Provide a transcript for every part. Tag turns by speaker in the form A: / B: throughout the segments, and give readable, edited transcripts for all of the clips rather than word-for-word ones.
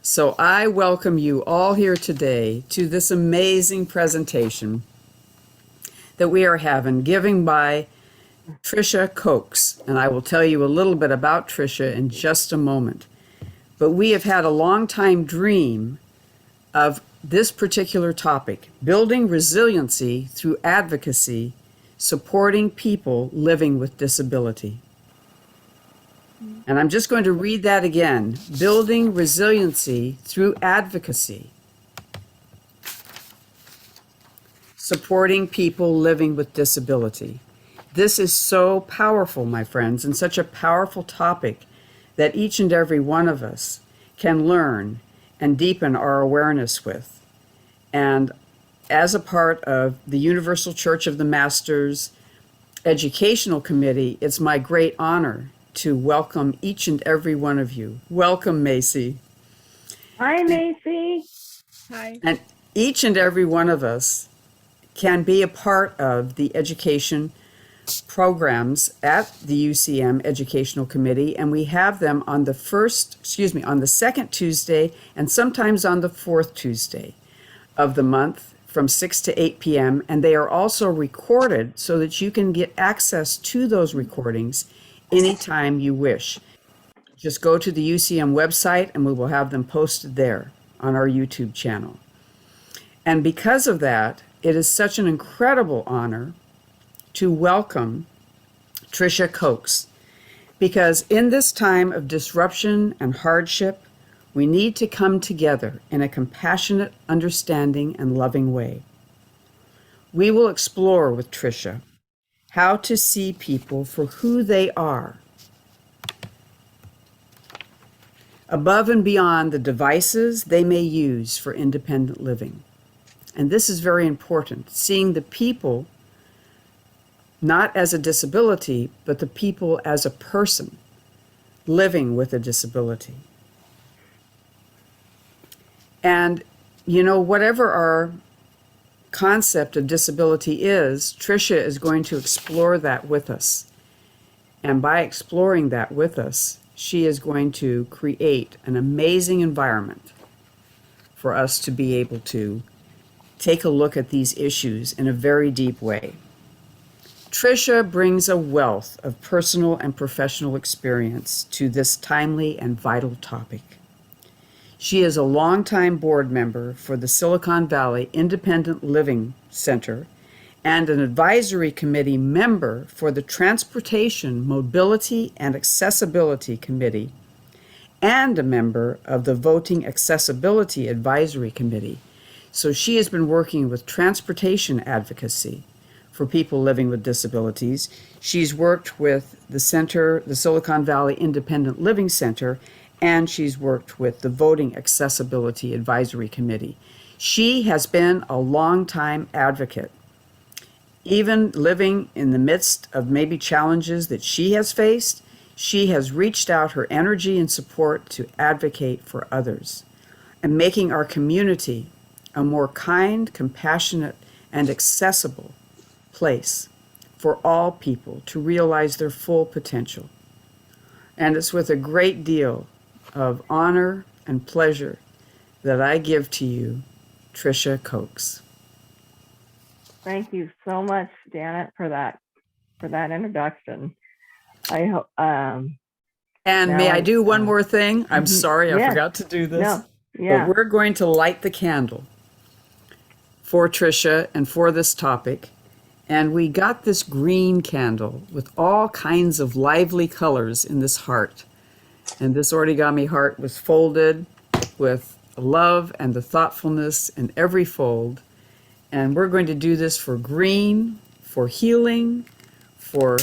A: So I welcome you all here today to this amazing presentation that we are having, given by Tricia Cokes. And I will tell you a little bit about Tricia in just a moment. But we have had a long time dream of this particular topic, building resiliency through advocacy, supporting people living with disability. And I'm just going to read that again. Building resiliency through advocacy, supporting people living with disability. This is so powerful, my friends, and such a powerful topic that each and every one of us can learn and deepen our awareness with. And as a part of the Universal Church of the Masters Educational Committee, it's my great honor to welcome each and every one of you. Welcome, Macy.
B: Hi, Macy.
C: Hi.
A: And each and every one of us can be a part of the education programs at the UCM Educational Committee, and we have them on the second Tuesday and sometimes on the fourth Tuesday of the month from 6 to 8 p.m. And they are also recorded so that you can get access to those recordings anytime you wish. Just go to the UCM website and we will have them posted there on our YouTube channel. And because of that, it is such an incredible honor to welcome Tricia Cokes, because in this time of disruption and hardship, we need to come together in a compassionate, understanding, and loving way. We will explore with Tricia how to see people for who they are, above and beyond the devices they may use for independent living. And this is very important, seeing the people not as a disability, but the people as a person living with a disability. And, whatever our concept of disability is, Tricia is going to explore that with us. And by exploring that with us, she is going to create an amazing environment for us to be able to take a look at these issues in a very deep way. Tricia brings a wealth of personal and professional experience to this timely and vital topic. She is a longtime board member for the Silicon Valley Independent Living Center and an advisory committee member for the Transportation, Mobility, and Accessibility Committee, and a member of the Voting Accessibility Advisory Committee. So she has been working with transportation advocacy for people living with disabilities. She's worked with the center, the Silicon Valley Independent Living Center, and she's worked with the Voting Accessibility Advisory Committee. She has been a longtime advocate, even living in the midst of maybe challenges that she has faced. She has reached out her energy and support to advocate for others and making our community a more kind, compassionate, and accessible place for all people to realize their full potential. And it's with a great deal of honor and pleasure that I give to you, Tricia Cokes.
B: Thank you so much, Janet, for that introduction. I hope. And
A: may I do one more thing? I'm sorry, I forgot to do this.
B: No, yeah.
A: But we're going to light the candle for Tricia and for this topic. And we got this green candle with all kinds of lively colors in this heart. And this origami heart was folded with love and the thoughtfulness in every fold. And we're going to do this for green, for healing, for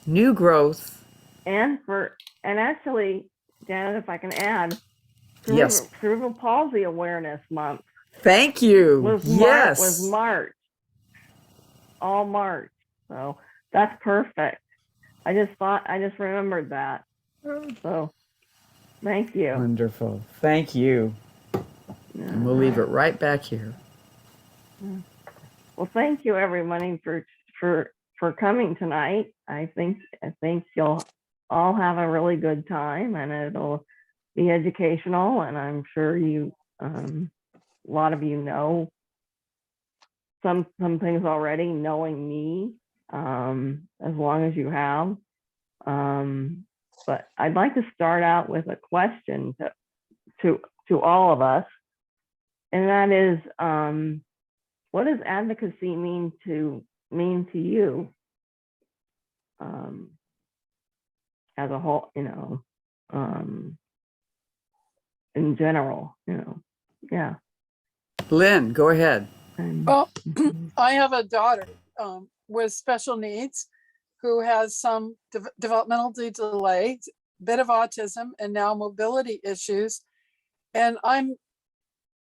A: new growth.
B: And actually, Janet, if I can add,
A: Yes.
B: Cerebral Palsy Awareness Month.
A: Thank you.
B: Was March. All March. So that's perfect. I just remembered that. So thank you.
A: Wonderful. Thank you. And we'll leave it right back here.
B: Well, thank you everybody for coming tonight. I think you'll all have a really good time, and be educational, and I'm sure you, a lot of you know some things already, knowing me, as long as you have. But I'd like to start out with a question to all of us, and that is, what does advocacy mean to you, as a whole, in general, yeah.
A: Lynn, go ahead.
C: Well, I have a daughter with special needs who has some developmental delay, bit of autism, and now mobility issues. And I'm,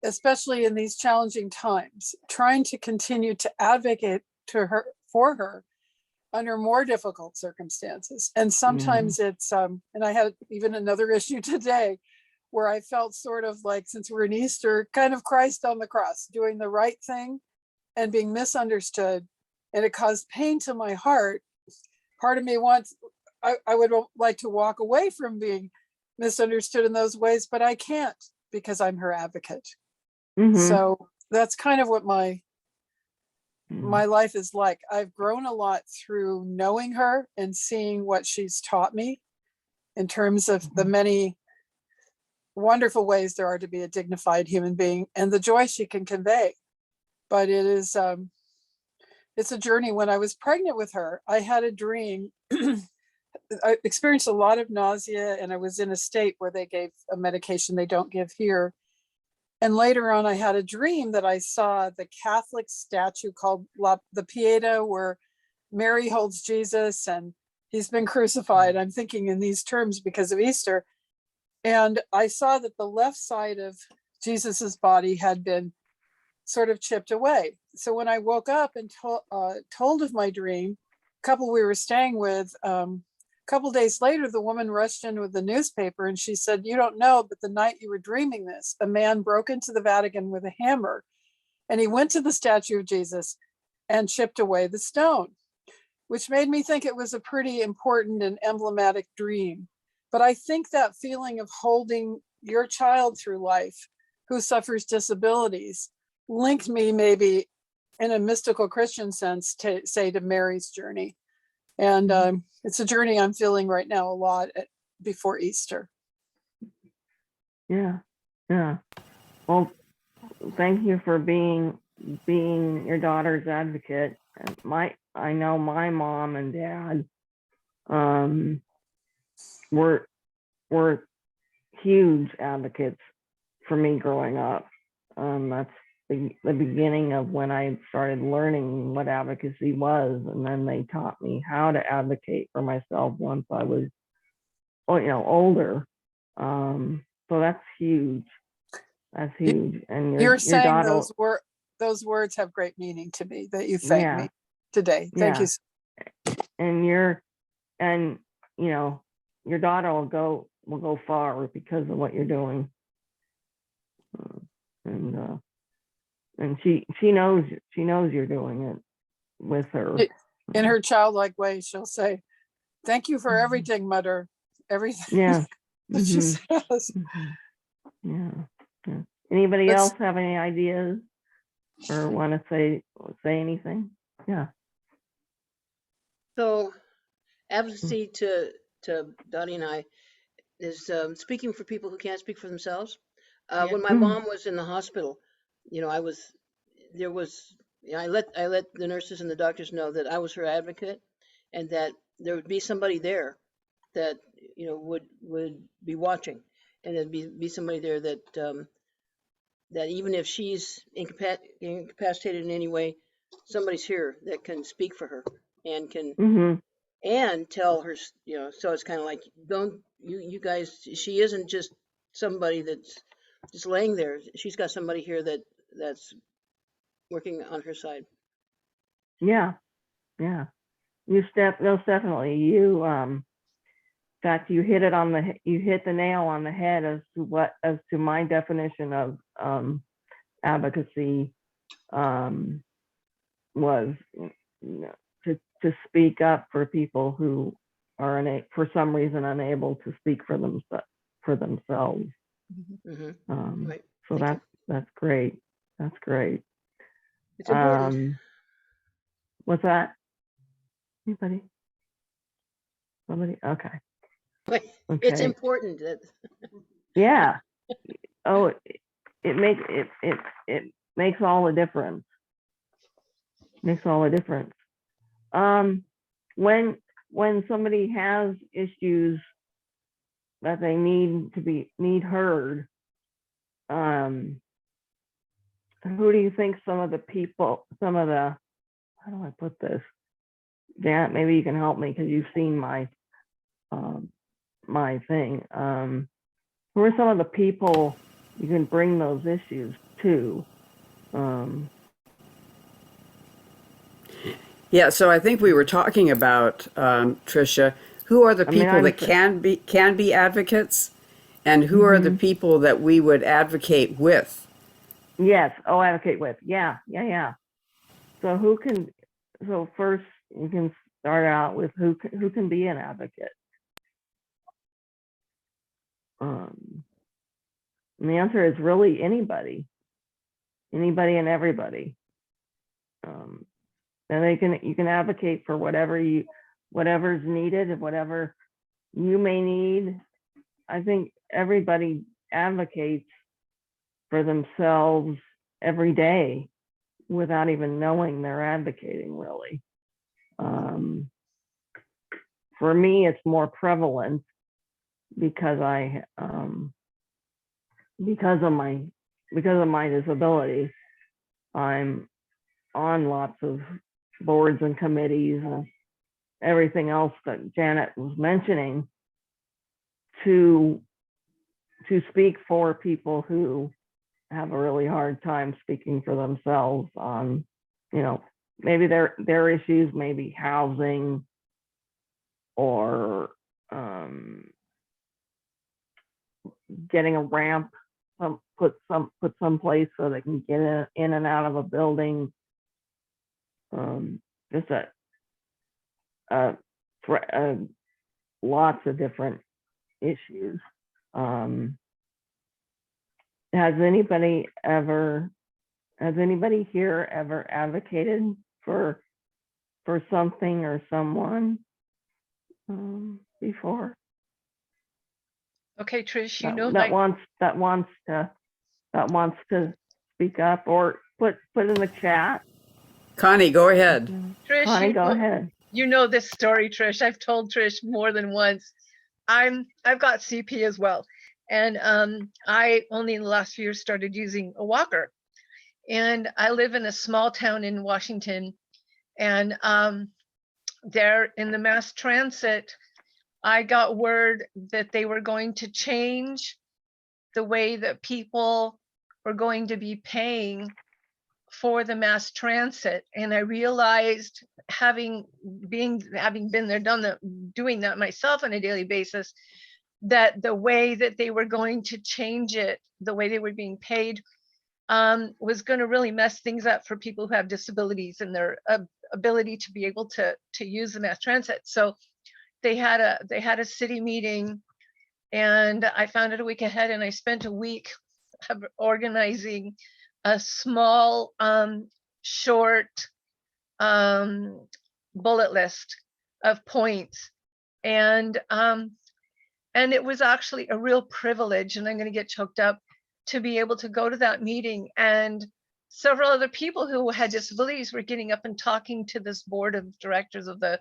C: especially in these challenging times, trying to continue to advocate for her under more difficult circumstances. And sometimes it's, and I had even another issue today where I felt sort of like, since we're in Easter, kind of Christ on the cross, doing the right thing and being misunderstood. And it caused pain to my heart. Part of me wants, I would like to walk away from being misunderstood in those ways, but I can't because I'm her advocate. So that's kind of what my life is like. I've grown a lot through knowing her and seeing what she's taught me in terms of the many wonderful ways there are to be a dignified human being and the joy she can convey. But it is, it's a journey. When I was pregnant with her, I had a dream. I experienced a lot of nausea, and I was in a state where they gave a medication they don't give here. And later on, I had a dream that I saw the Catholic statue called the Pieta, where Mary holds Jesus and he's been crucified. I'm thinking in these terms because of Easter. And I saw that the left side of Jesus's body had been sort of chipped away. So when I woke up and told of my dream, a couple we were staying with, a couple days later, the woman rushed in with the newspaper and she said, "You don't know, but the night you were dreaming this, a man broke into the Vatican with a hammer and he went to the statue of Jesus and chipped away the stone," which made me think it was a pretty important and emblematic dream. But I think that feeling of holding your child through life who suffers disabilities linked me maybe in a mystical Christian sense to say to Mary's journey. And it's a journey I'm feeling right now a lot before Easter.
B: Yeah. Well, thank you for being your daughter's advocate. I know my mom and dad were huge advocates for me growing up. That's the beginning of when I started learning what advocacy was, and then they taught me how to advocate for myself once I was, older. So that's huge. That's huge. And
C: you're saying
B: daughter,
C: those words have great meaning to me, that you thank me today. Thank you.
B: And your daughter will go far because of what you're doing. And she knows you're doing it with her.
C: In her childlike way, she'll say, "Thank you for everything, Mother." Everything.
B: Yeah.
C: That she says.
B: Yeah. Anybody else have any ideas or want to say anything? Yeah.
D: So advocacy to Dottie and I is speaking for people who can't speak for themselves. When my mom was in the hospital, I let the nurses and the doctors know that I was her advocate, and that there would be somebody there that would be watching, and there'd be somebody there that that even if she's incapacitated in any way, somebody's here that can speak for her and can and tell her, so it's kind of like, don't you guys, she isn't just somebody that's just laying there. She's got somebody here that's working on her side.
B: Yeah. Most definitely. In fact, you hit the nail on the head as to my definition of advocacy was to speak up for people who are for some reason unable to speak for for themselves.
D: Right.
B: So
D: Thank you.
B: that's great. That's great.
D: It's important.
B: What's that? Anybody? Somebody? Okay.
D: It's
B: Okay.
D: important that
B: Yeah. Oh, it makes all the difference. Makes all the difference. When somebody has issues that they need heard, who do you think how do I put this? Janet, maybe you can help me because you've seen my my thing. Who are some of the people you can bring those issues to?
A: Yeah, so I think we were talking about, Tricia, who are the
B: I mean,
A: people
B: I'm
A: that can be advocates, and who are the people that we would advocate with?
B: Yes. Oh, advocate with. Yeah. So so first we can start out with who can be an advocate. And the answer is really anybody and everybody. And you can advocate for whatever's needed and whatever you may need. I think everybody advocates for themselves every day without even knowing they're advocating, really. For me, it's more prevalent because because of my disability, I'm on lots of boards and committees and everything else that Janet was mentioning to speak for people who have a really hard time speaking for themselves on, maybe their issues, maybe housing or getting a ramp put someplace so they can get in and out of a building. Just lots of different issues. Has anybody here ever advocated for something or someone before?
E: Okay, Trish, you
B: That,
E: know
B: that
E: my
B: wants to speak up or put in the chat.
A: Connie, go ahead.
E: Trish,
B: Connie, go ahead.
E: you know this story, Trish. I've told Trish more than once. I've got CP as well. And I only in the last few years started using a walker. And I live in a small town in Washington. And there in the mass transit, I got word that they were going to change the way that people were going to be paying for the mass transit. And I realized having been there, doing that myself on a daily basis, that the way that they were going to change it, the way they were being paid, was going to really mess things up for people who have disabilities and their ability to be able to use the mass transit. So they had a city meeting, and I found it a week ahead, and I spent a week organizing a small, short bullet list of points. And it was actually a real privilege, and I'm going to get choked up, to be able to go to that meeting. And several other people who had disabilities were getting up and talking to this board of directors of the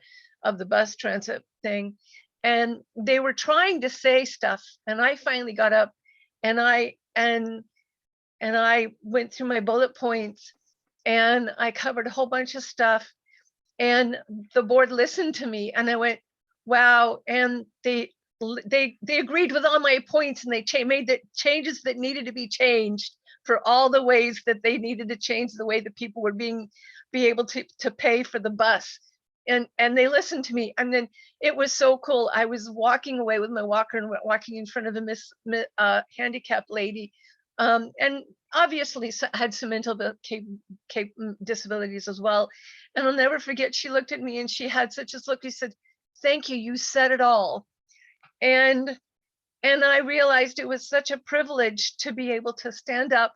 E: bus transit thing. And they were trying to say stuff. And I finally got up and I went through my bullet points, and I covered a whole bunch of stuff. And the board listened to me, and I went, wow. And they agreed with all my points, and they made the changes that needed to be changed for all the ways that they needed to change the way that people were be able to pay for the bus. And they listened to me. And then it was so cool. I was walking away with my walker and walking in front of a handicapped lady, and obviously had some mental disabilities as well. And I'll never forget, she looked at me and she had such a look. She said, "Thank you, you said it all." And And I realized it was such a privilege to be able to stand up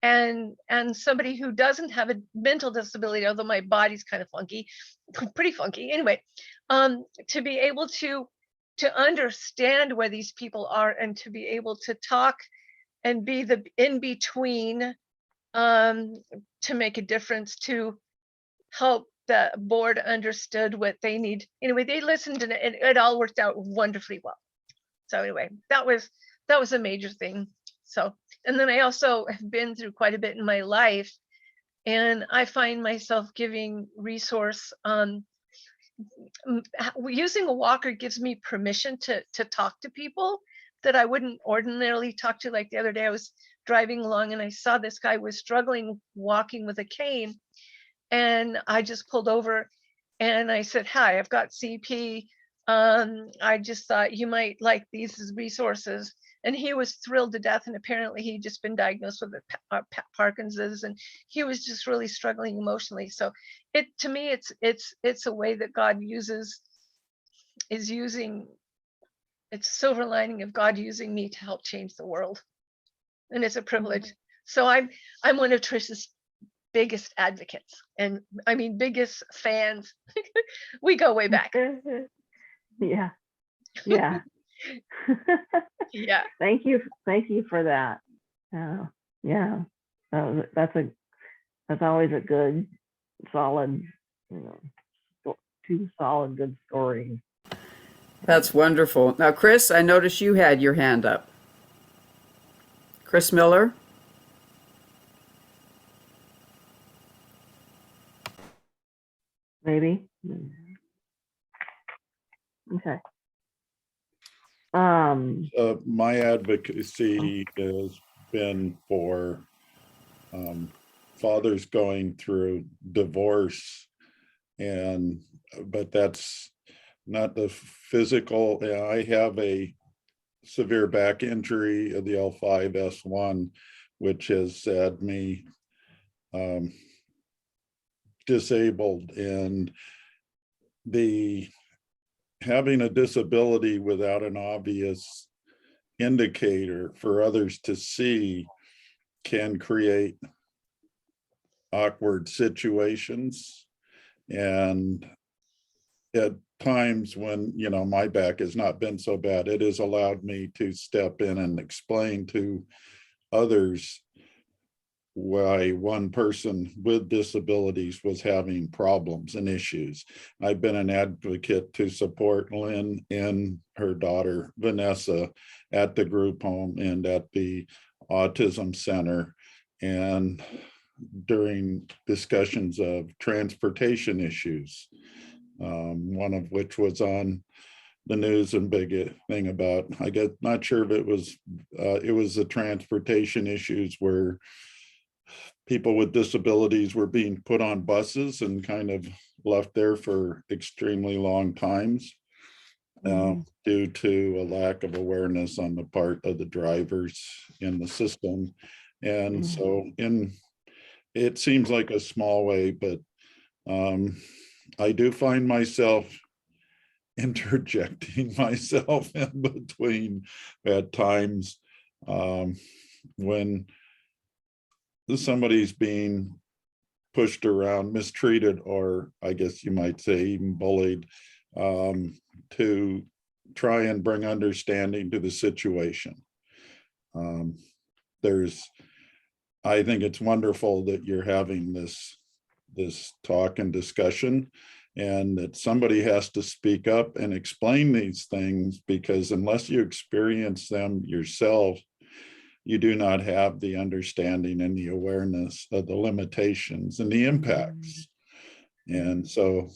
E: and somebody who doesn't have a mental disability, although my body's kind of funky, pretty funky anyway, to be able to understand where these people are and to be able to talk and be the in between, to make a difference, to help the board understood what they need. Anyway, they listened and it all worked out wonderfully well. So anyway, that was a major thing. So, and then I also have been through quite a bit in my life, and I find myself giving resource. Using a walker gives me permission to talk to people that I wouldn't ordinarily talk to. Like the other day, I was driving along and I saw this guy was struggling walking with a cane, and I just pulled over and I said, "Hi, I've got CP. I just thought you might like these as resources." And he was thrilled to death. And apparently he'd just been diagnosed with Parkinson's, and he was just really struggling emotionally. So to me, it's a way that God is using, it's a silver lining of God using me to help change the world. And it's a privilege. So I'm one of Trish's biggest advocates, and I mean biggest fans. We go way back.
B: Yeah. Yeah.
E: Yeah.
B: Thank you for that. Yeah, that's always a good, solid, two solid good stories.
A: That's wonderful. Now, Chris, I noticed you had your hand up. Chris Miller?
B: Maybe. Okay.
F: My advocacy has been for fathers going through divorce, but that's not the physical. I have a severe back injury of the L5-S1, which has had me disabled, and having a disability without an obvious indicator for others to see can create awkward situations. And at times when, my back has not been so bad, it has allowed me to step in and explain to others why one person with disabilities was having problems and issues. I've been an advocate to support Lynn and her daughter, Vanessa, at the group home and at the autism center, and during discussions of transportation issues, one of which was on the news and big thing about, I guess, not sure if it was the transportation issues where people with disabilities were being put on buses and kind of left there for extremely long times due to a lack of awareness on the part of the drivers in the system. And so it seems like a small way, but I do find myself interjecting myself in between at times when somebody's being pushed around, mistreated, or I guess you might say even bullied, to try and bring understanding to the situation. I think it's wonderful that you're having this talk and discussion, and that somebody has to speak up and explain these things, because unless you experience them yourself, you do not have the understanding and the awareness of the limitations and the impacts. And so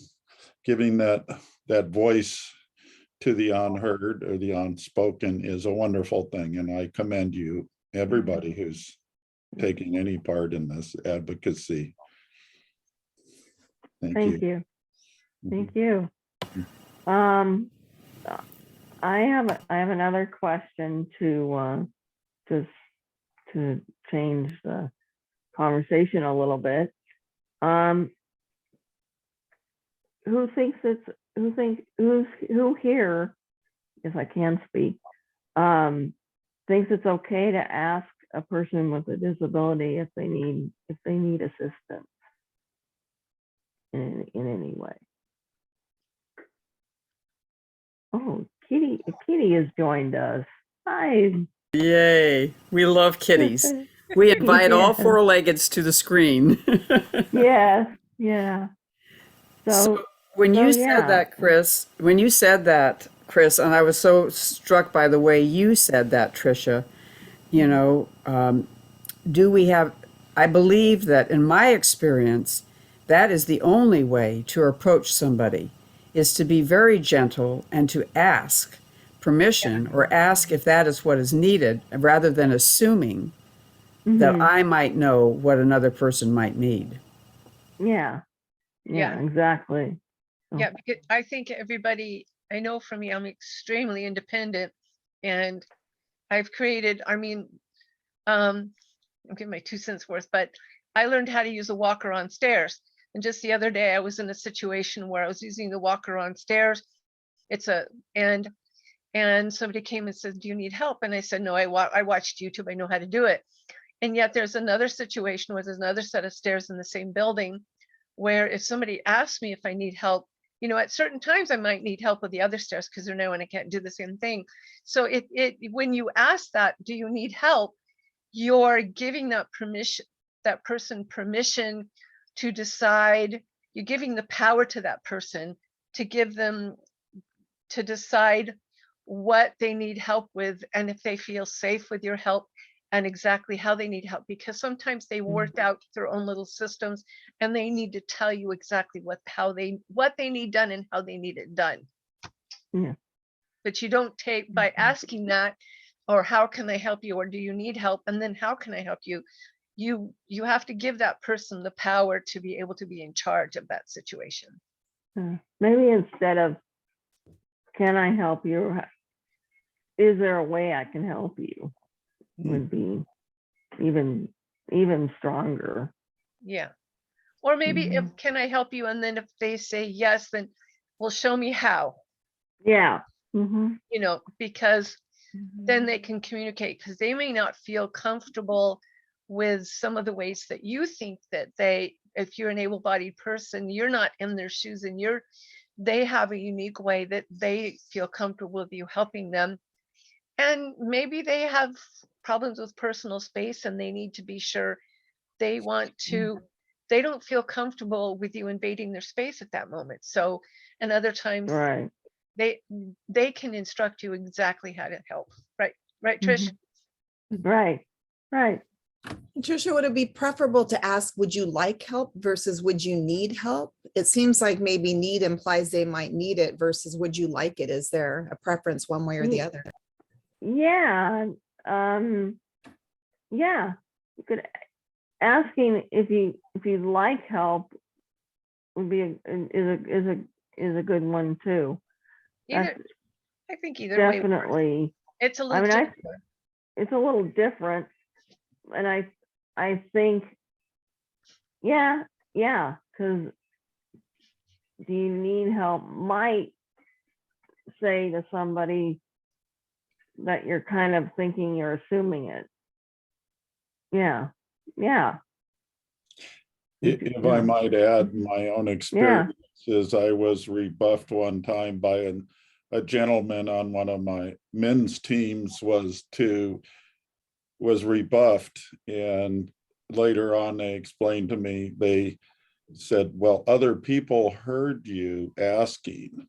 F: giving that voice to the unheard or the unspoken is a wonderful thing. And I commend you, everybody who's taking any part in this advocacy. Thank you.
B: Thank you. I have another question to change the conversation a little bit. Who here, if I can speak, thinks it's okay to ask a person with a disability if they need assistance in any way. Oh, Kitty has joined us. Hi.
A: Yay. We love kitties. We invite all
B: Yes.
A: four-leggeds to the screen.
B: Yes, yeah.
A: So
B: So
A: when you
B: yeah.
A: said that, Chris, and I was so struck by the way you said that, Tricia, you know, do we have, I believe that in my experience, that is the only way to approach somebody, is to be very gentle and to ask permission or ask if that is what is needed rather than assuming that
B: Mhm.
A: I might know what another person might need.
B: Yeah,
E: Yeah.
B: exactly.
E: Yeah, because I think everybody, I know for me, I'm extremely independent, and I've created, I mean, I'm getting my 2 cents worth, but I learned how to use a walker on stairs. And just the other day, I was in a situation where I was using the walker on stairs. It's a, and somebody came and said, "Do you need help?" And I said, "No, I watched YouTube. I know how to do it." And yet there's another situation where there's another set of stairs in the same building where if somebody asks me if I need help, you know, at certain times I might need help with the other stairs because they're new and I can't do the same thing. So when you ask that, do you need help? You're giving that person permission to decide. You're giving the power to that person to give them to decide what they need help with and if they feel safe with your help and exactly how they need help, because sometimes they worked out their own little systems and they need to tell you exactly what they need done and how they need it done.
B: Yeah.
E: But you don't take by asking that, or how can I help you, or do you need help, and then how can I help you, you have to give that person the power to be able to be in charge of that situation.
B: Maybe instead of "Can I help you?" "Is there a way I can help you?" would be even stronger.
E: Yeah. Or maybe if "Can I help you?" and then if they say yes, then well, show me how.
B: Yeah. Mm-hmm.
E: You know, because then they can communicate, because they may not feel comfortable with some of the ways that you think that if you're an able-bodied person, you're not in their shoes and they have a unique way that they feel comfortable with you helping them. And maybe they have problems with personal space and they need to be sure they don't feel comfortable with you invading their space at that moment. So, and other times
B: Right.
E: they can instruct you exactly how to help. Right, Trish?
B: Right. Right.
G: Tricia, would it be preferable to ask, would you like help versus would you need help? It seems like maybe need implies they might need it versus would you like it? Is there a preference one way or the other?
B: Yeah. Yeah. You could asking if you'd like help would be is a good one too.
E: Either, I think either way works.
B: Definitely.
E: It's a little different.
B: It's a little different, and I think yeah, because "Do you need help?" might say to somebody that you're kind of thinking you're assuming it. Yeah.
F: If I might add, my own experience is I was rebuffed one time by a gentleman on one of my men's teams was rebuffed, and later on they explained to me, they said, well, other people heard you asking,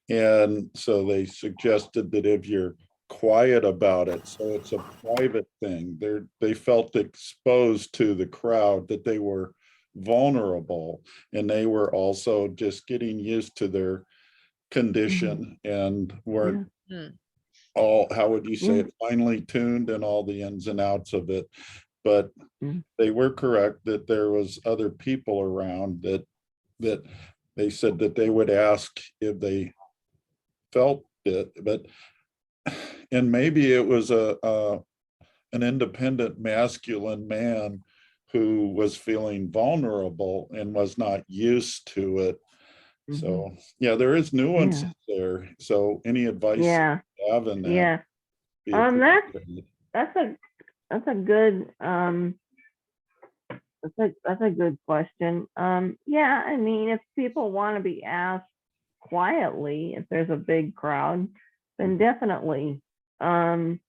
F: and so they suggested that if you're quiet about it, so it's a private thing, they felt exposed to the crowd, that they were vulnerable, and they were also just getting used to their condition and weren't all, how would you say it, finely tuned and all the ins and outs of it. But they were correct that there was other people around that they said that they would ask if they felt it, but and maybe it was an independent masculine man who was feeling vulnerable and was not used to it. So yeah, there is nuances there. So any advice you have in that? be
B: That's
F: appreciated.
B: that's a good that's a good question. Yeah, I mean, if people want to be asked quietly, if there's a big crowd, then definitely they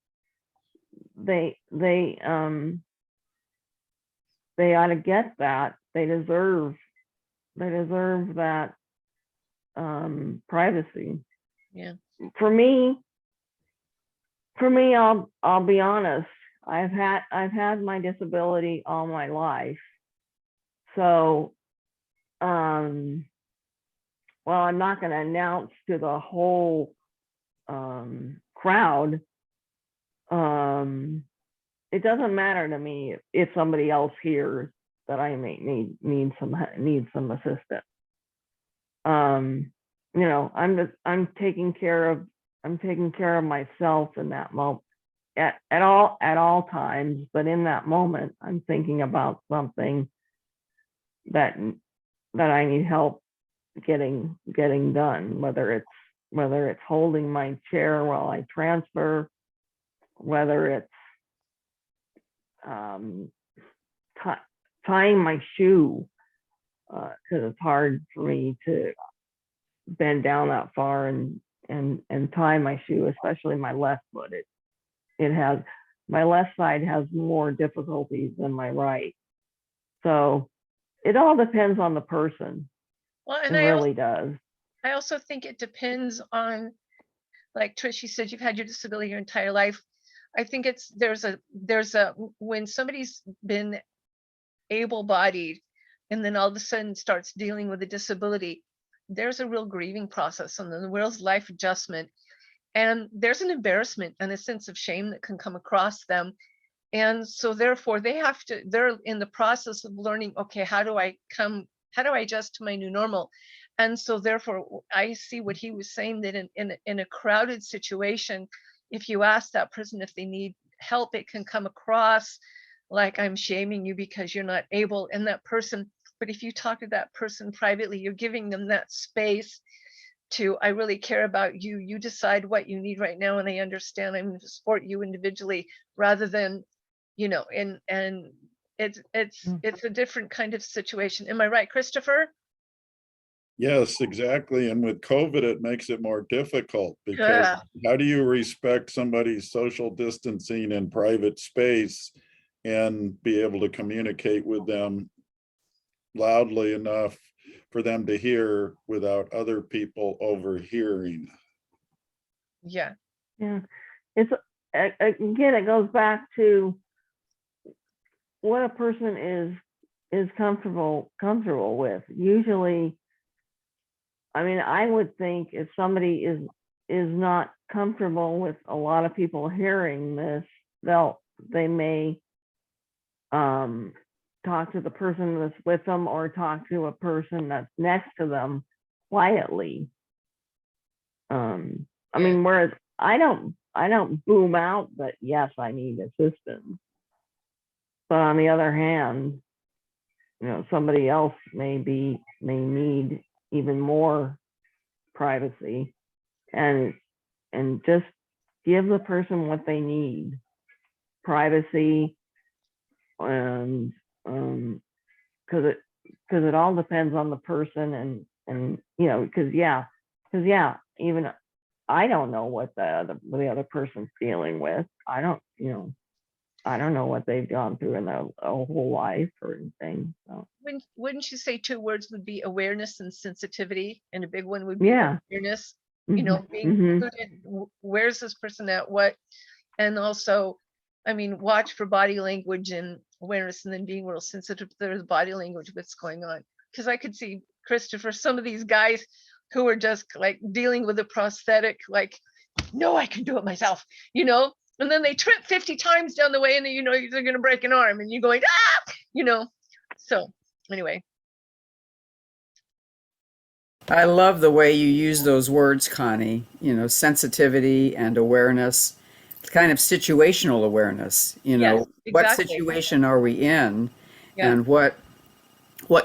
B: ought to get that. They deserve that privacy.
E: Yeah.
B: For me, I'll be honest. I've had my disability all my life. So, well, I'm not going to announce to the whole crowd. It doesn't matter to me if somebody else hears that I may need some assistance. You know, I'm taking care of myself in that moment at all times, but in that moment, I'm thinking about something that I need help getting done, whether it's holding my chair while I transfer, whether it's tying my shoe, because it's hard for me to bend down that far and tie my shoe, especially my left foot. It has, my left side has more difficulties than my right. So it all depends on the person.
E: Well,
B: It
E: and
B: really does.
E: I also think it depends on, like Trish, you said you've had your disability your entire life. I think there's a when somebody's been able-bodied and then all of a sudden starts dealing with a disability, there's a real grieving process and the real life adjustment. And there's an embarrassment and a sense of shame that can come across them. And so therefore they're in the process of learning, okay, how do I adjust to my new normal? And so therefore I see what he was saying, that in a crowded situation, if you ask that person if they need help, it can come across like I'm shaming you because you're not able, and that person, but if you talk to that person privately, you're giving them that space to, I really care about you. You decide what you need right now, and I understand. I'm going to support you individually, rather than, you know, and it's a different kind of situation. Am I right, Christopher?
F: Yes, exactly. And with COVID, it makes it more difficult because
E: Yeah.
F: how do you respect somebody's social distancing in private space and be able to communicate with them loudly enough for them to hear without other people overhearing?
B: Yeah. It's again, it goes back to what a person is comfortable with. Usually, I mean, I would think if somebody is not comfortable with a lot of people hearing this, they may talk to the person that's with them or talk to a person that's next to them quietly. I mean, whereas I don't boom out that yes, I need assistance. But on the other hand, you know, somebody else may need even more privacy, and just give the person what they need, privacy, and because it all depends on the person, and you know, because even I don't know what the other person's dealing with. I don't know what they've gone through in their whole life or anything. So
E: Wouldn't you say 2 words would be awareness and sensitivity, and a big one would be
B: yeah.
E: awareness? You know, being included, where's this person at, what, and also, I mean, watch for body language and awareness, and then being real sensitive to their body language, what's going on. Because I could see, Christopher, some of these guys who are just like dealing with a prosthetic, like, no, I can do it myself, you know, and then they trip 50 times down the way, and then, you know, they're going to break an arm, and you're going, ah, you know. So anyway.
A: I love the way you use those words, Connie, you know, sensitivity and awareness, kind of situational awareness, you know,
E: Yes,
A: what
E: exactly.
A: situation are we in,
E: Yeah.
A: and what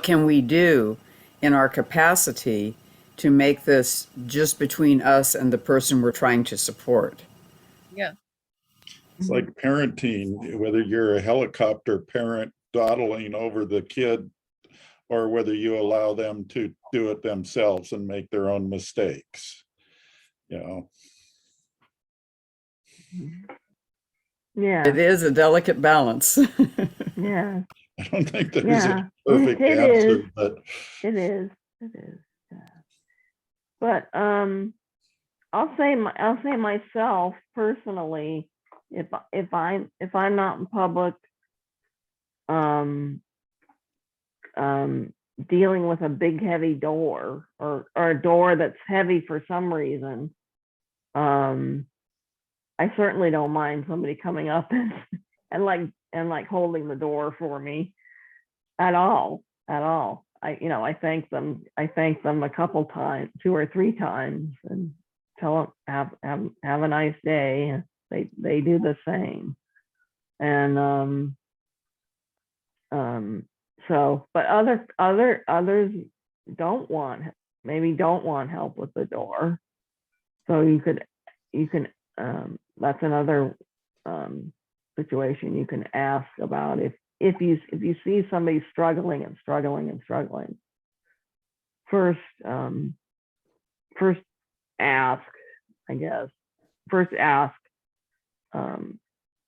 A: can we do in our capacity to make this just between us and the person we're trying to support.
E: Yeah.
F: It's like parenting, whether you're a helicopter parent dawdling over the kid or whether you allow them to do it themselves and make their own mistakes. You know,
B: Yeah,
A: It is a delicate balance.
B: yeah,
F: I don't think there's
B: yeah.
F: a perfect
B: It
F: answer,
B: is.
F: but
B: It is. It is. Yeah. But I'll say myself personally, if I'm not in public, um, dealing with a big heavy door or a door that's heavy for some reason, I certainly don't mind somebody coming up and like holding the door for me at all. I thank them a couple times, 2 or 3 times, and tell them have a nice day. They do the same. And so, but others don't want help with the door. So you can that's another situation you can ask about if you see somebody struggling and first ask, I guess. First ask.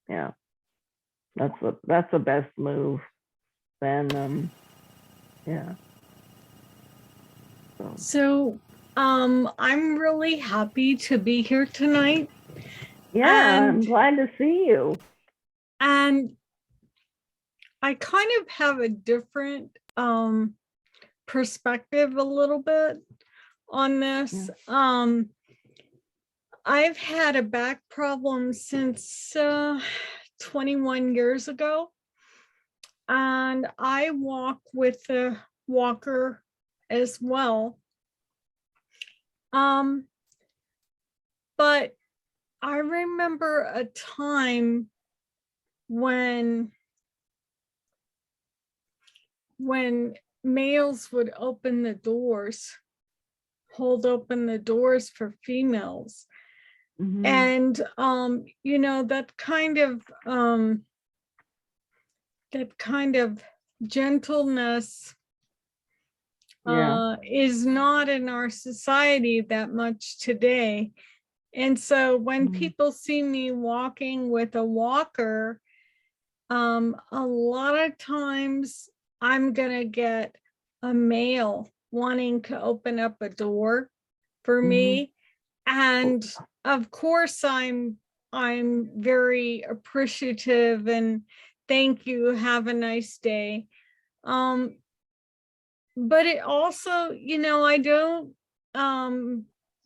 B: Yeah, that's the best move. Then yeah.
H: So, I'm really happy to be here tonight.
B: Yeah, I'm
H: And-
B: glad to see you.
H: And I kind of have a different perspective a little bit on this. I've had a back problem since 21 years ago. And I walk with a walker as well. But I remember a time when males would open the doors, hold open the doors for females.
B: Mhm.
H: And that kind of gentleness
B: Yeah.
H: is not in our society that much today. And so when people see me walking with a walker, a lot of times I'm gonna get a male wanting to open up a door for me. And of course I'm very appreciative and thank you, have a nice day. But it also, I don't,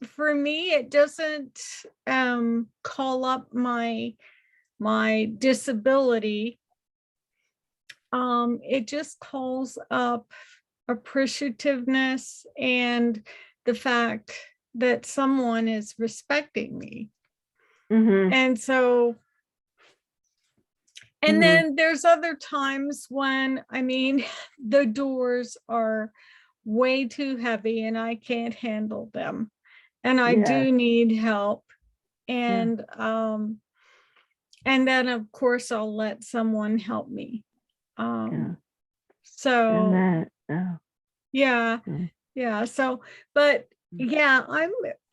H: for me, it doesn't call up my disability. It just calls up appreciativeness and the fact that someone is respecting me. And so, and then there's other times when, the doors are way too heavy and I can't handle them. And I do need help. And then of course I'll let someone help me. So yeah. So, but yeah,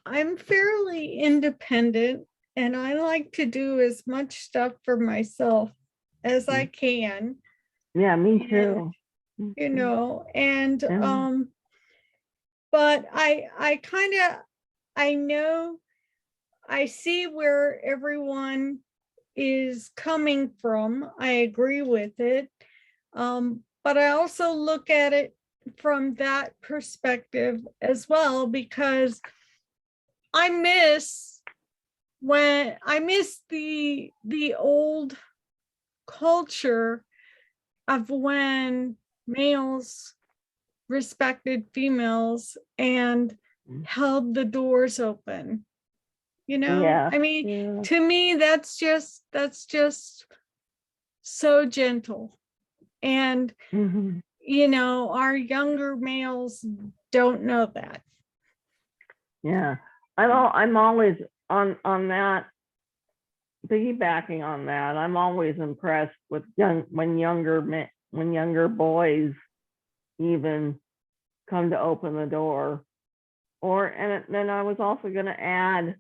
H: I'm fairly independent and I like to do as much stuff for myself as I can.
B: Yeah, me too.
H: And but I know, I see where everyone is coming from. I agree with it. But I also look at it from that perspective as well, because I miss the old culture of when males respected females and held the doors open. To me, that's just so gentle. And our younger males don't know that.
B: Yeah, I'm always on that piggybacking on that, I'm always impressed with when younger boys even come to open the door. And then I was also going to add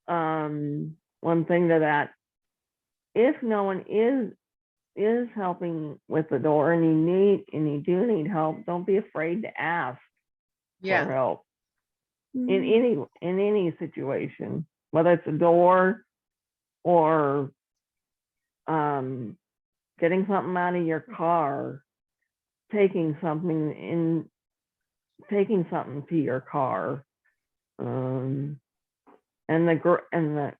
B: one thing to that. If no one is helping with the door and you do need help, don't be afraid to ask
E: Yeah.
B: for help
H: Mm.
B: in any situation, whether it's a door or getting something out of your car, taking something to your car, and the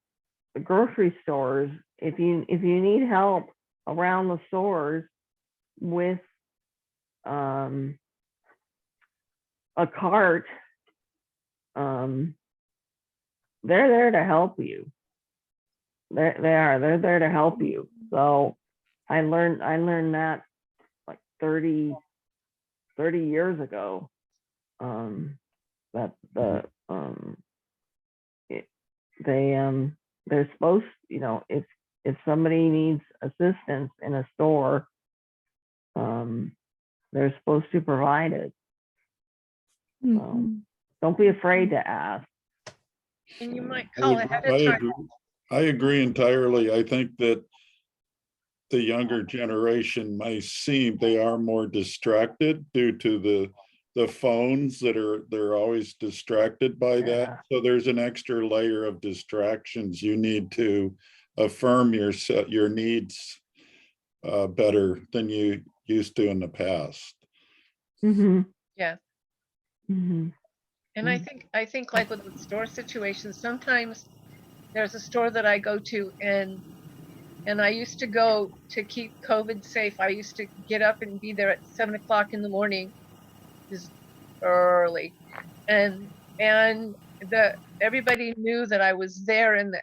B: grocery stores. If you need help around the stores with a cart, they're there to help you. They're there to help you. So I learned that like 30 years ago. That they're supposed, if somebody needs assistance in a store, they're supposed to provide it. So
H: Mhm.
B: don't be afraid to ask.
E: And you might
F: I
E: call ahead of time.
F: I agree entirely. I think that the younger generation may seem they are more distracted due to the phones they're always distracted by that.
B: Yeah.
F: So there's an extra layer of distractions. You need to affirm your needs better than you used to in the past.
B: Mm-hmm.
E: Yeah.
B: Mm-hmm.
E: And I think like with the store situation, sometimes there's a store that I go to and I used to go to keep COVID safe. I used to get up and be there at 7 o'clock in the morning, is early. And everybody knew that I was there and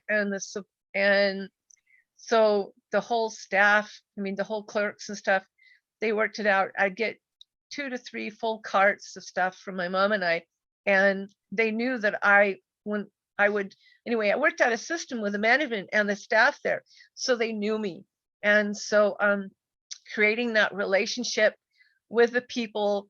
E: so the whole staff, I mean, the whole clerks and stuff, they worked it out. I'd get 2 to 3 full carts of stuff from my mom and I, and they knew that when I would, anyway, I worked out a system with the management and the staff there, so they knew me. And so creating that relationship with the people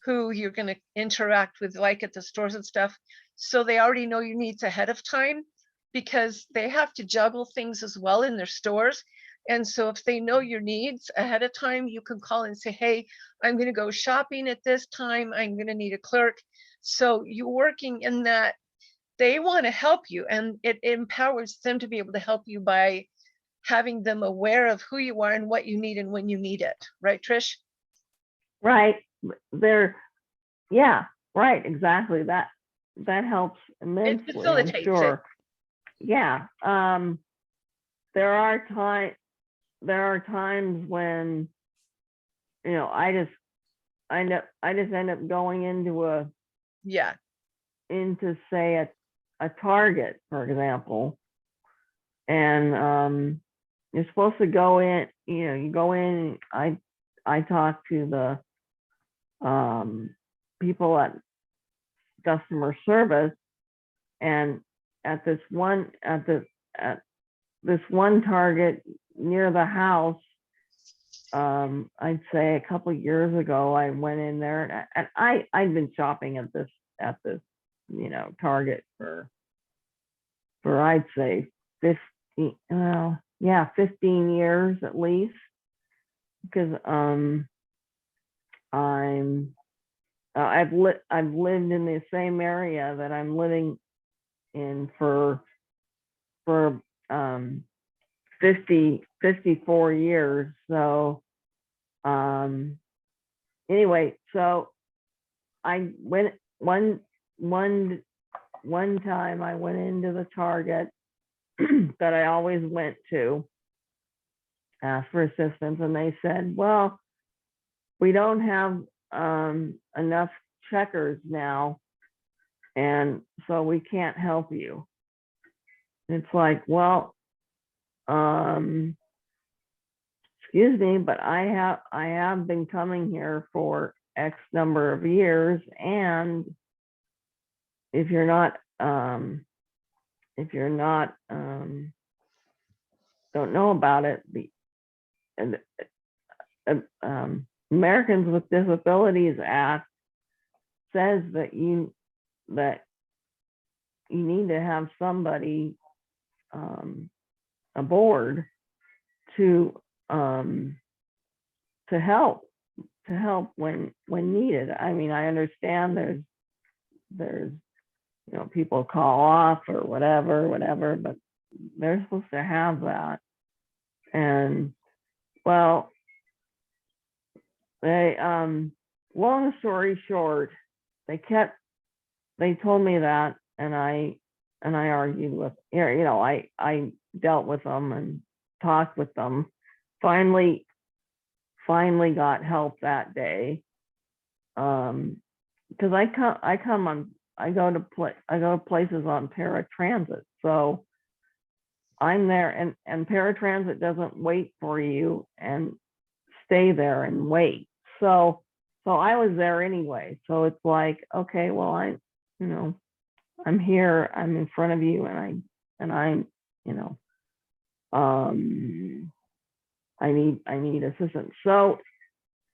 E: who you're going to interact with, like at the stores and stuff, so they already know your needs ahead of time, because they have to juggle things as well in their stores. And so if they know your needs ahead of time, you can call and say, hey, I'm going to go shopping at this time. I'm going to need a clerk. So you're working in that they want to help you, and it empowers them to be able to help you by having them aware of who you are and what you need and when you need it. Right, Trish?
B: Right. Yeah, right, exactly. That helps immensely, I'm
E: facilitates
B: sure. Yeah. There are times when, I just end up going into
E: Yeah.
B: say a Target, for example, and you're supposed to go in, you go in, I talk to the people at customer service, and at this one Target near the house, I'd say a couple years ago, I went in there, and I'd been shopping at this Target for I'd say 15 years at least, because I've lived in the same area that I'm living in for 54 years. So anyway, so I went one time I went into the Target that I always went to, ask for assistance, and they said, well, we don't have enough checkers now, and so we can't help you. It's like, well, excuse me, but I have been coming here for X number of years, and if you're not don't know about it, and Americans with Disabilities Act says that you need to have somebody aboard to help when needed. I mean, I understand there's people call off or whatever, but they're supposed to have that. And well, they long story short, they told me that, and I argued with, I dealt with them and talked with them. Finally got help that day. Because I go to places on paratransit, so I'm there, and paratransit doesn't wait for you and stay there and wait. So I was there anyway. So it's like, okay, well, I'm here, I'm in front of you, and I'm, I need assistance. So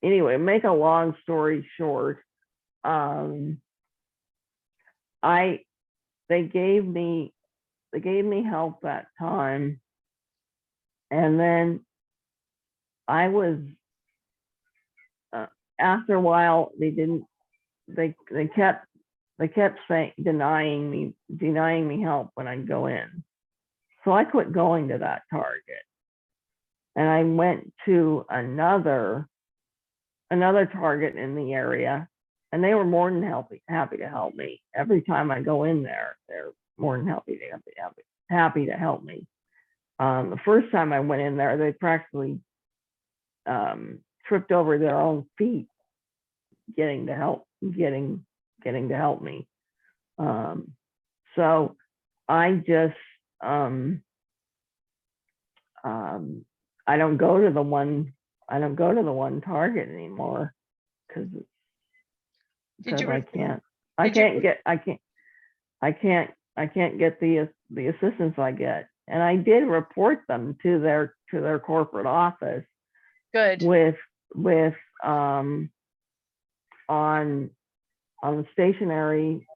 B: anyway, make a long story short, they gave me help that time, and then I was after a while they kept saying denying me help when I'd go in, so I quit going to that Target, and I went to another Target in the area, and they were more than happy to help me. Every time I go in there, they're more than happy to help me. The first time I went in there, they practically tripped over their own feet getting to help me. So I just I don't go to the one Target anymore because I can't get the assistance I get. And I did report them to their corporate office.
E: Good.
B: With on the stationery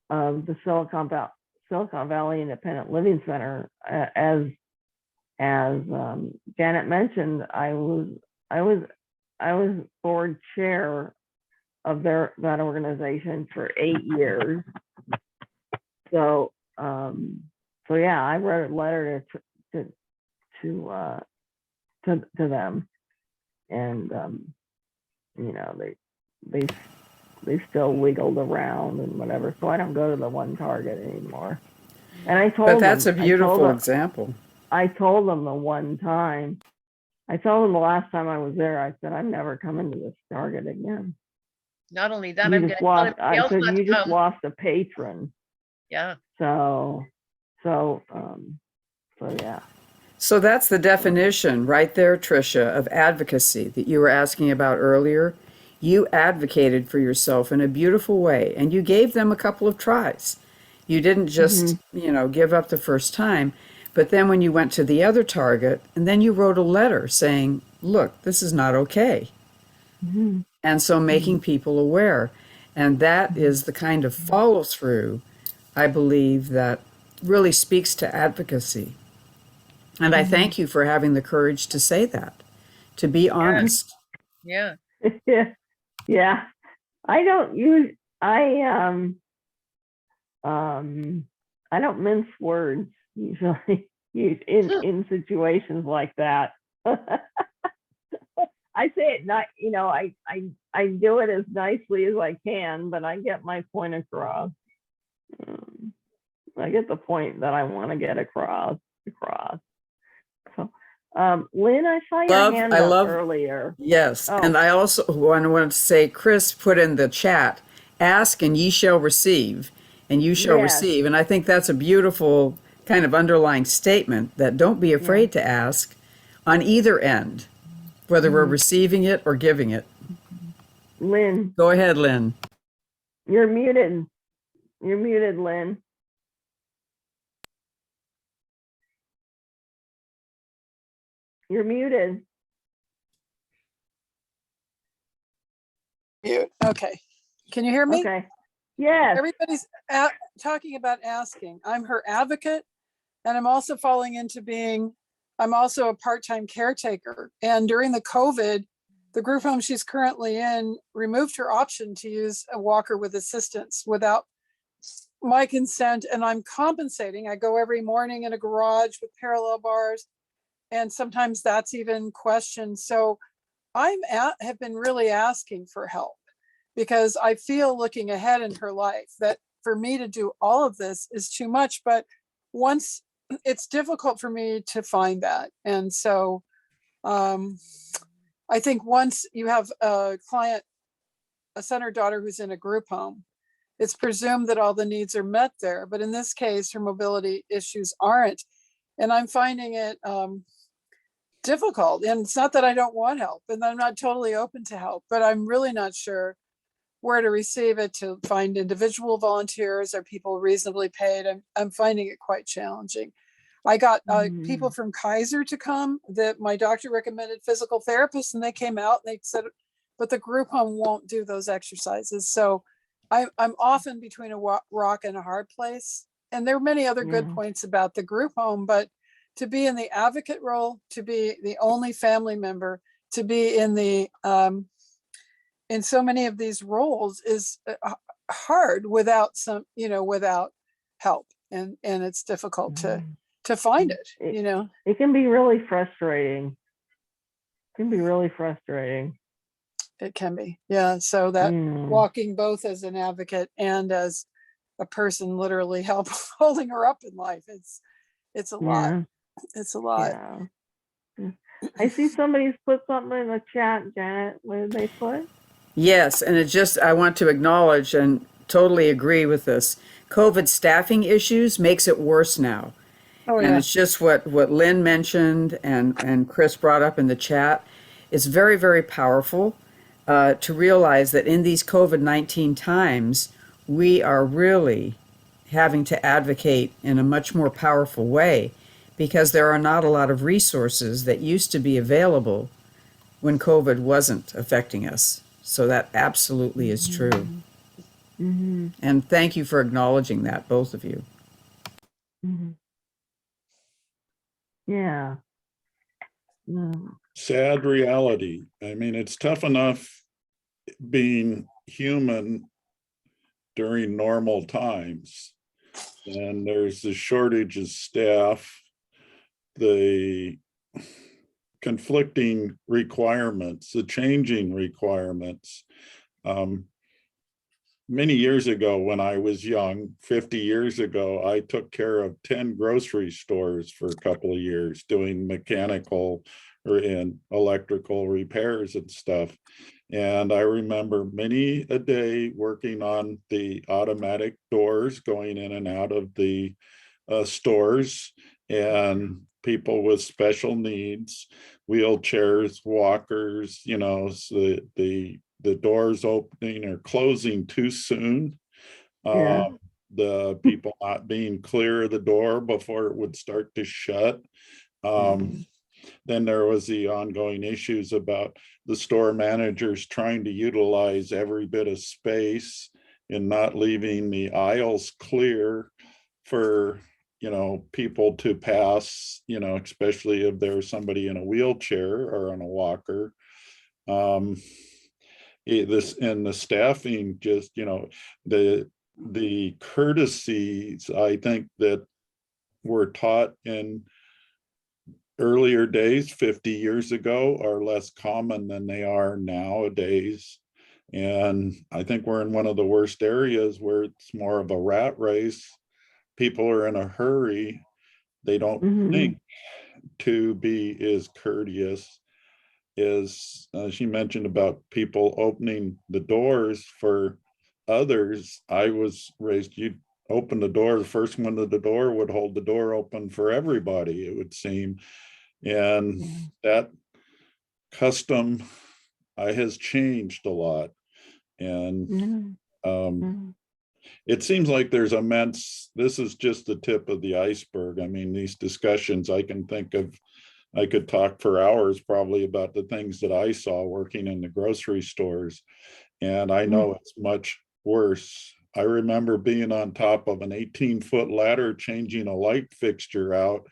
B: of the Silicon Valley Independent Living Center. As Janet mentioned, I was board chair of that organization for 8 years. So yeah, I wrote a letter to them, and they still wiggled around and whatever. So I don't go to the one Target anymore. And I told them.
A: But that's a beautiful example.
B: I told them the one time. I told them the last time I was there, I said, I'm never coming to this Target again.
E: Not only that,
B: You
E: I'm
B: just
E: going to tell
B: lost,
E: everybody else not
B: you
E: to
B: just
E: come.
B: lost a patron.
E: Yeah.
B: So yeah.
A: So that's the definition right there, Tricia, of advocacy that you were asking about earlier. You advocated for yourself in a beautiful way, and you gave them a couple of tries. You didn't just, give up the first time, but then when you went to the other Target, and then you wrote a letter saying, look, this is not okay.
B: Mm-hmm.
A: And so making people aware. And that is the kind of follow through, I believe, that really speaks to advocacy. And I thank you for having the courage to say that, to be honest.
E: Yeah.
B: Yeah. I don't mince words usually in situations like that. I say it not, I do it as nicely as I can, but I get my point across. I get the point that I want to get across. So, Lynn, I saw your hand up earlier.
A: Yes.
B: Oh.
A: And I also want to say, Chris put in the chat, ask and ye shall receive, and you shall receive. And I think that's a beautiful kind of underlying statement, that don't be afraid to ask on either end, whether we're receiving it or giving it.
B: Lynn.
A: Go ahead, Lynn.
B: You're muted. You're muted, Lynn. You're muted.
C: Mute. Okay. Can you hear me?
B: Okay. Yes.
C: Everybody's talking about asking. I'm her advocate, and I'm also falling into being, I'm also a part-time caretaker. And during the COVID, the group home she's currently in removed her option to use a walker with assistance without my consent, and I'm compensating. I go every morning in a garage with parallel bars, and sometimes that's even questioned. So have been really asking for help, because I feel, looking ahead in her life, that for me to do all of this is too much. But once, it's difficult for me to find that. And so I think once you have a client, a son or daughter who's in a group home, it's presumed that all the needs are met there. But in this case, her mobility issues aren't. And I'm finding it difficult. And it's not that I don't want help, and I'm not totally open to help, but I'm really not sure where to receive it, to find individual volunteers or people reasonably paid. I'm finding it quite challenging. I got people from Kaiser to come, that my doctor recommended physical therapists, and they came out and they said, but the group home won't do those exercises. So I'm often between a rock and a hard place. And there are many other good points about the group home, but to be in the advocate role, to be the only family member, to be in the in so many of these roles is hard without some, without help. And it's difficult to find it.
B: It can be really frustrating. It can be really frustrating.
C: It can be. Yeah. So that walking both as an advocate and as a person literally holding her up in life, it's a lot. It's a lot.
B: Yeah. I see somebody's put something in the chat, Janet. What did they put?
A: Yes, and I want to acknowledge and totally agree with this. COVID staffing issues makes it worse now.
C: Oh,
A: And
C: yeah.
A: it's just what Lynn mentioned and Chris brought up in the chat. It's very, very powerful to realize that in these COVID-19 times, we are really having to advocate in a much more powerful way, because there are not a lot of resources that used to be available when COVID wasn't affecting us. So that absolutely is true. And thank you for acknowledging that, both of you.
B: Yeah.
F: Sad reality. I mean, it's tough enough being human during normal times. And there's the shortage of staff, the conflicting requirements, the changing requirements. Many years ago, when I was young, 50 years ago, I took care of 10 grocery stores for a couple of years, doing mechanical and electrical repairs and stuff. And I remember many a day working on the automatic doors going in and out of the stores, and people with special needs, wheelchairs, walkers, so the doors opening or closing too soon. The people not being clear of the door before it would start to shut. Then there was the ongoing issues about the store managers trying to utilize every bit of space and not leaving the aisles clear for people to pass, especially if there's somebody in a wheelchair or on a walker. This and the staffing, just the courtesies, I think, that were taught in earlier days 50 years ago are less common than they are nowadays. And I think we're in one of the worst areas where it's more of a rat race. People are in a hurry. They don't think to be as courteous as she mentioned about people opening the doors for others. I was raised, you'd open the door, the first one to the door would hold the door open for everybody, it would seem. And that custom has changed a lot. And it seems like there's immense, this is just the tip of the iceberg. I mean, these discussions, I can think of I could talk for hours probably about the things that I saw working in the grocery stores. And I know it's much worse. I remember being on top of an 18-foot ladder, changing a light fixture out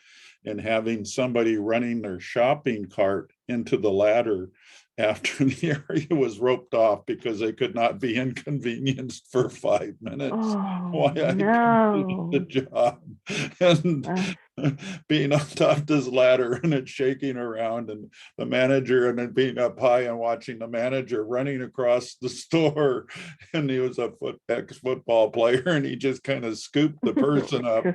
F: and having somebody running their shopping cart into the ladder after the area was roped off because they could not be inconvenienced for 5 minutes. Why
B: Oh,
F: I
B: no.
F: the job. And
B: Uh,
F: being on top of this ladder and it shaking around, and the manager, and then being up high and watching the manager running across the store, and he was a ex-football player, and he just kind of scooped the person up,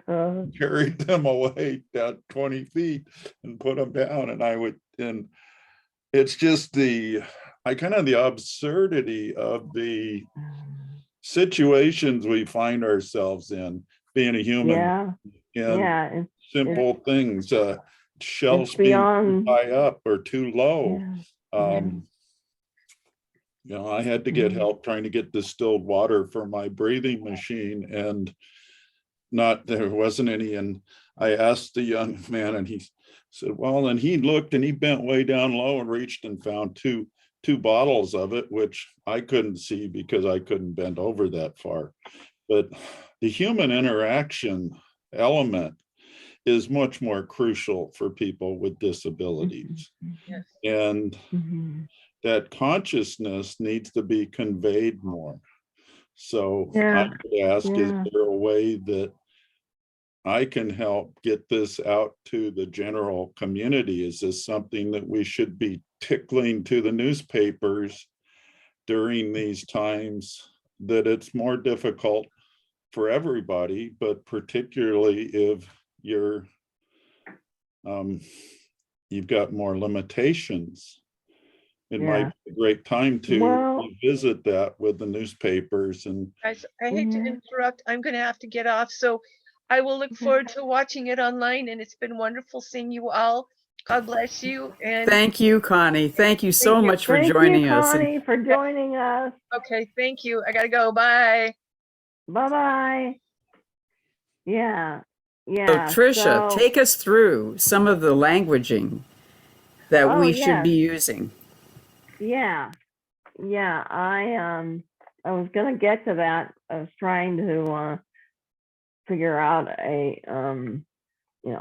F: carried them away down 20 feet and put them down. And it's just the absurdity of the situations we find ourselves in, being a human,
B: yeah,
F: and
B: yeah,
F: simple things, shelves
B: it's
F: being too
B: beyond,
F: high up or too low.
B: yeah,
F: I had to get help trying to get distilled water for my breathing machine, and there wasn't any. And I asked the young man, and he said, well, and he looked and he bent way down low and reached and found two bottles of it, which I couldn't see because I couldn't bend over that far. But the human interaction element is much more crucial for people with disabilities.
E: Yes.
F: And that consciousness needs to be conveyed more. So I would ask, is there a way that I can help get this out to the general community? Is this something that we should be tickling to the newspapers during these times that it's more difficult for everybody, but particularly if you've got more limitations? It might be a great time to revisit that with the newspapers. And
E: Guys, I hate to interrupt. I'm going to have to get off. So I will look forward to watching it online. And it's been wonderful seeing you all. God bless you. And
A: Thank you, Connie. Thank you so
E: you.
A: much for
B: thank
A: joining
B: you,
A: us.
B: Connie, for joining us.
E: Okay, thank you. I gotta go. Bye.
B: Bye-bye. Yeah,
A: So
B: yeah.
A: Tricia,
B: So,
A: take us through some of the languaging that
B: oh,
A: we should
B: yes.
A: be using.
B: Yeah, yeah. I was gonna get to that. I was trying to figure out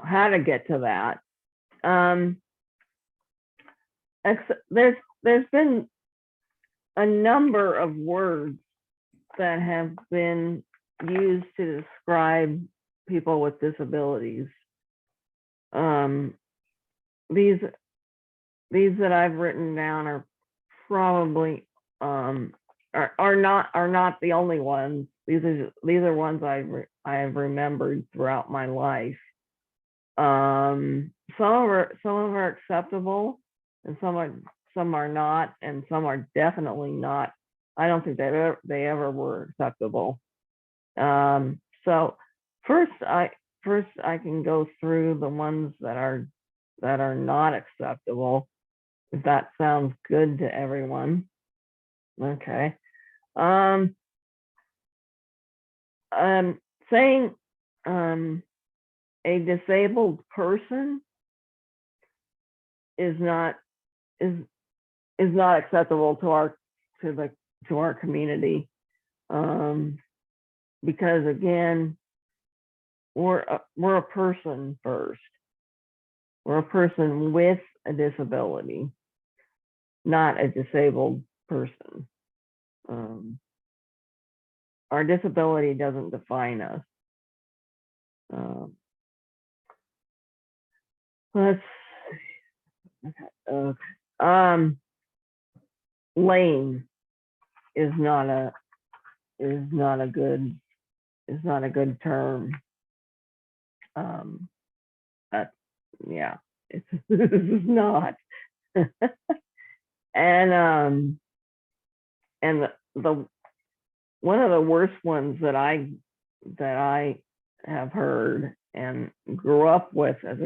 B: how to get to that. There's been a number of words that have been used to describe people with disabilities. These that I've written down are probably are not the only ones. These are ones I have remembered throughout my life. Some are acceptable, and some are not, and some are definitely not. I don't think they ever were acceptable. So first I can go through the ones that are not acceptable, if that sounds good to everyone. Okay. Saying a disabled person is not acceptable to our community, because again, we're a person first. We're a person with a disability, not a disabled person. Our disability doesn't define us. Lame is not a good term. Yeah, it's not. And the one of the worst ones that I have heard and grew up with as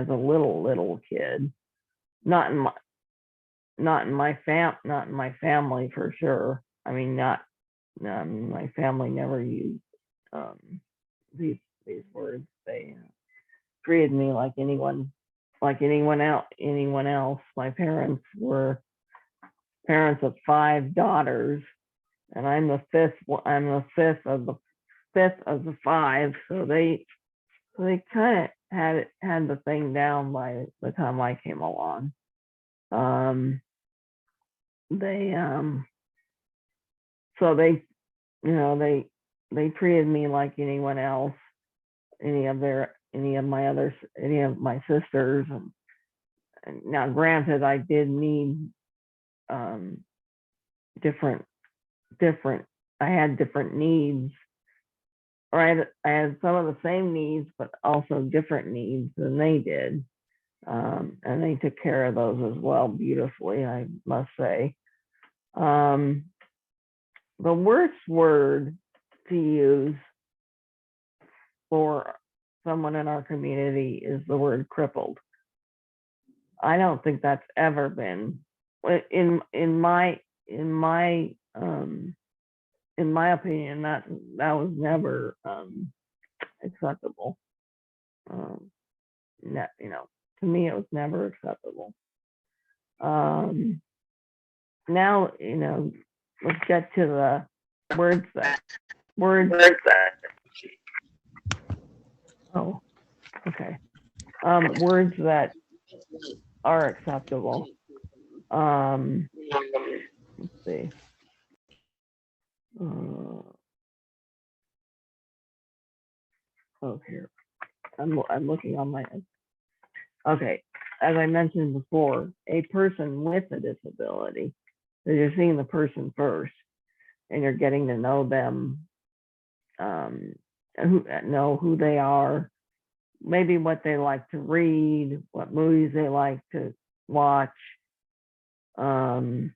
B: a little kid, not in my family for sure. I mean, my family never used these words. They treated me like anyone like anyone else. My parents were parents of 5 daughters, and I'm the fifth. I'm the fifth of the 5. So they kind of had the thing down by the time I came along. They so they they treated me like anyone else, any of my sisters. And now, granted, I did need different. I had different needs, or I had some of the same needs, but also different needs than they did. And they took care of those as well beautifully, I must say. The worst word to use for someone in our community is the word crippled. I don't think that's ever been, in my opinion, that was never acceptable. To me, it was never acceptable. Now, let's get to the words that. Oh, okay. Words that are acceptable. Let's see. Here. I'm looking on my. Okay, as I mentioned before, a person with a disability. So you're seeing the person first, and you're getting to know them, know who they are, maybe what they like to read, what movies they like to watch, or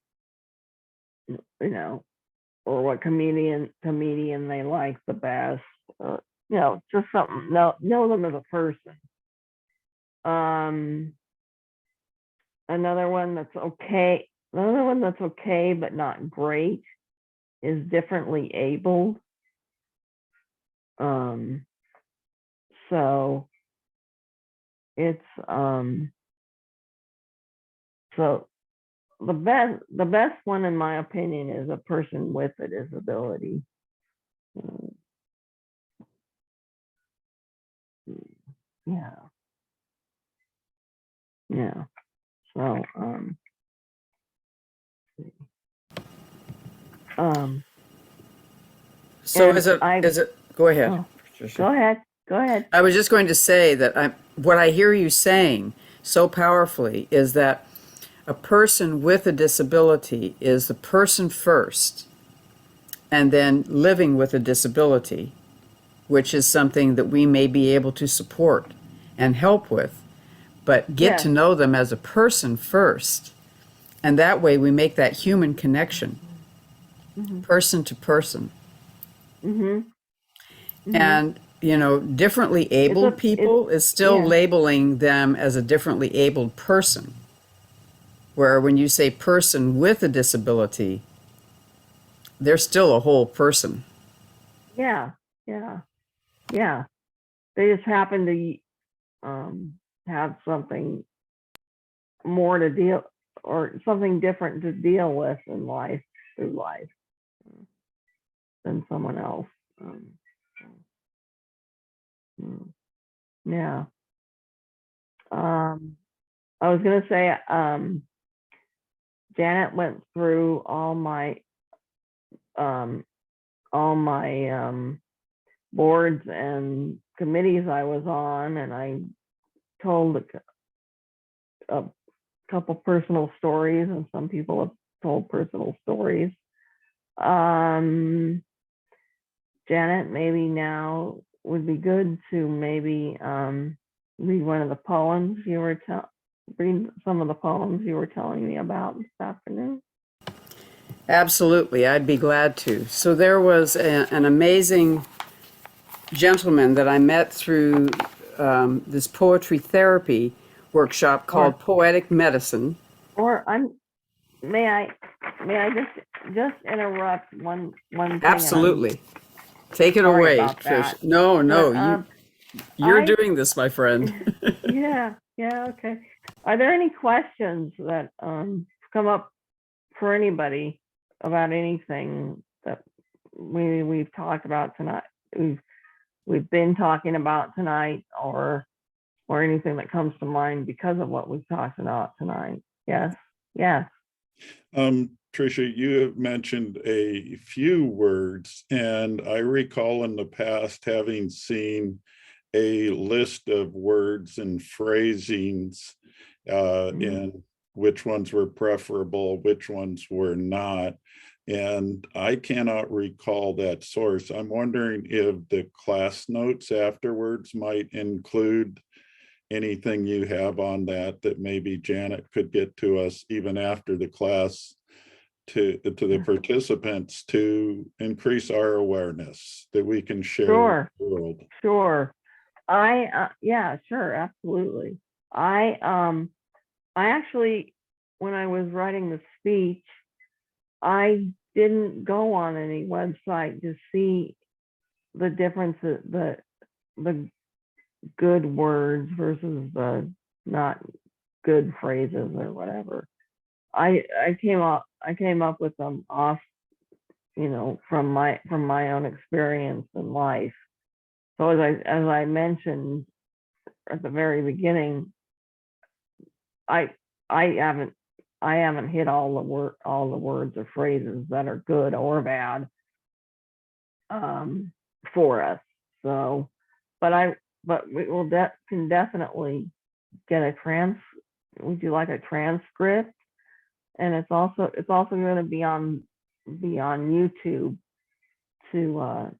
B: what comedian they like the best, or just something. Know them as a person. Another one that's okay but not great is differently abled. So it's so the best one, in my opinion, is a person with a disability. Yeah. So
A: So
B: and
A: is it, go ahead.
B: oh,
A: Patricia.
B: go ahead.
A: I was just going to say that what I hear you saying so powerfully is that a person with a disability is the person first, and then living with a disability, which is something that we may be able to support and help with, but get to know them as a person first. And that way we make that human connection, person to person. And, differently abled people is still labeling them as a differently abled person. Where when you say person with a disability, they're still a whole person.
B: Yeah. They just happen to have something more to deal, or something different to deal with in life, through life, than someone else. Yeah. I was gonna say, Janet went through all my boards and committees I was on, and I told a couple personal stories, and some people have told personal stories. Janet, maybe now would be good to maybe read one of the poems you were read some of the poems you were telling me about this afternoon.
A: Absolutely, I'd be glad to. So there was an amazing gentleman that I met through this poetry therapy workshop called Poetic Medicine.
B: Or may I just interrupt one thing?
A: Absolutely. Take it away, Trish. No, you're doing this, my friend.
B: Yeah, Yeah, okay. Are there any questions that come up for anybody about anything that we've talked about tonight? We've been talking about tonight, or anything that comes to mind because of what we've talked about tonight? Yes, yes.
F: Tricia, you have mentioned a few words, and I recall in the past having seen a list of words and phrasings and which ones were preferable, which ones were not. And I cannot recall that source. I'm wondering if the class notes afterwards might include anything you have on that maybe Janet could get to us even after the class to the participants to increase our awareness that we can share
B: Sure.
F: with the world.
B: Sure. Yeah, sure, absolutely. I actually, when I was writing the speech, I didn't go on any website to see the differences, the good words versus the not good phrases or whatever. I came up with them off, from my own experience in life. So as I mentioned at the very beginning, I haven't hit all the words or phrases that are good or bad for us. So, but we will can definitely get would you like a transcript? And it's also going to be on YouTube to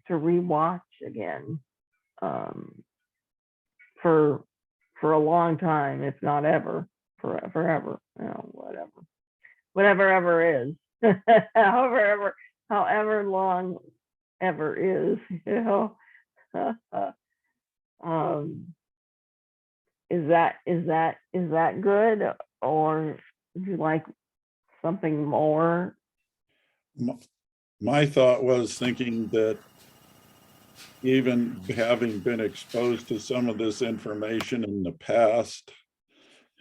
B: rewatch again for a long time, if not ever, forever, whatever ever is, however long ever is, is that good, or would you like something more?
F: My thought was thinking that even having been exposed to some of this information in the past,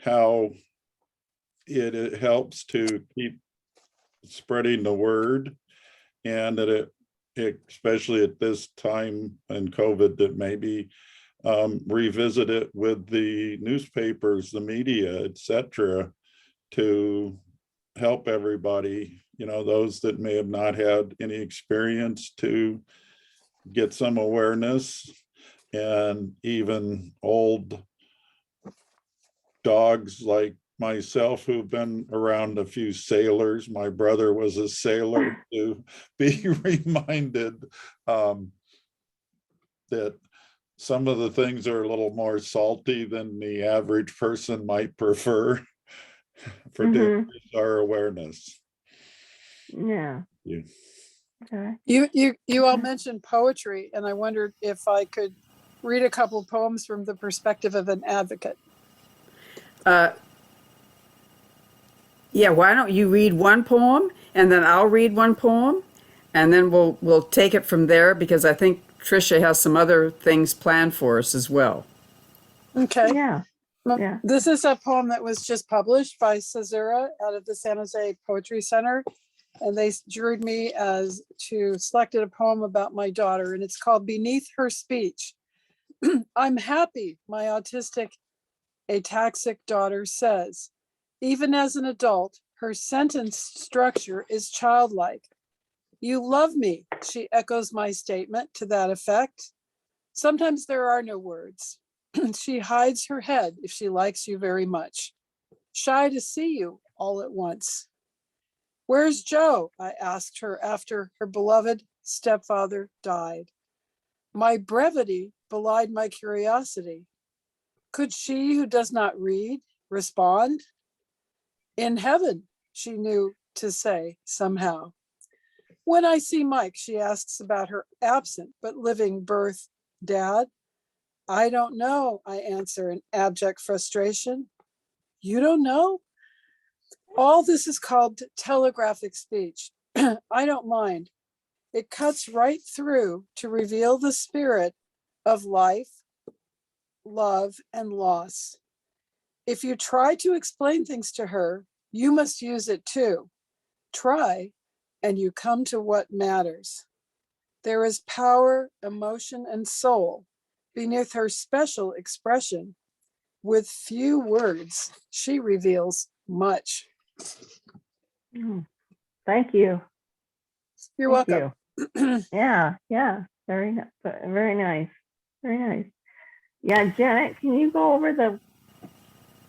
F: how it helps to keep spreading the word, and that it especially at this time in COVID, that maybe revisit it with the newspapers, the media, etc., to help everybody, those that may have not had any experience, to get some awareness, and even old dogs like myself who've been around a few sailors. My brother was a sailor, to be reminded that some of the things are a little more salty than the average person might prefer for to increase our awareness.
B: Yeah.
F: Yeah.
B: Okay.
C: You all mentioned poetry, and I wondered if I could read a couple poems from the perspective of an advocate.
A: Yeah, why don't you read one poem and then I'll read one poem, and then we'll take it from there, because I think Tricia has some other things planned for us as well.
C: Okay.
B: Yeah. Yeah.
C: This is a poem that was just published by Cesura out of the San Jose Poetry Center. And they juried me as to selected a poem about my daughter, and it's called Beneath Her Speech. I'm happy, my autistic ataxic daughter says. Even as an adult, her sentence structure is childlike. You love me, she echoes my statement to that effect. Sometimes there are no words. She hides her head if she likes you very much, shy to see you all at once. Where's Joe? I asked her after her beloved stepfather died. My brevity belied my curiosity. Could she who does not read respond? In heaven, she knew to say somehow. When I see Mike, she asks about her absent but living birth dad. I don't know, I answer in abject frustration. You don't know? All this is called telegraphic speech. I don't mind. It cuts right through to reveal the spirit of life, love, and loss. If you try to explain things to her, you must use it too. Try, and you come to what matters. There is power, emotion, and soul beneath her special expression. With few words, she reveals much.
B: Thank you.
C: You're
B: Thank
C: welcome.
B: you. Yeah, yeah. Very nice. Very nice. Yeah, Janet, can you go over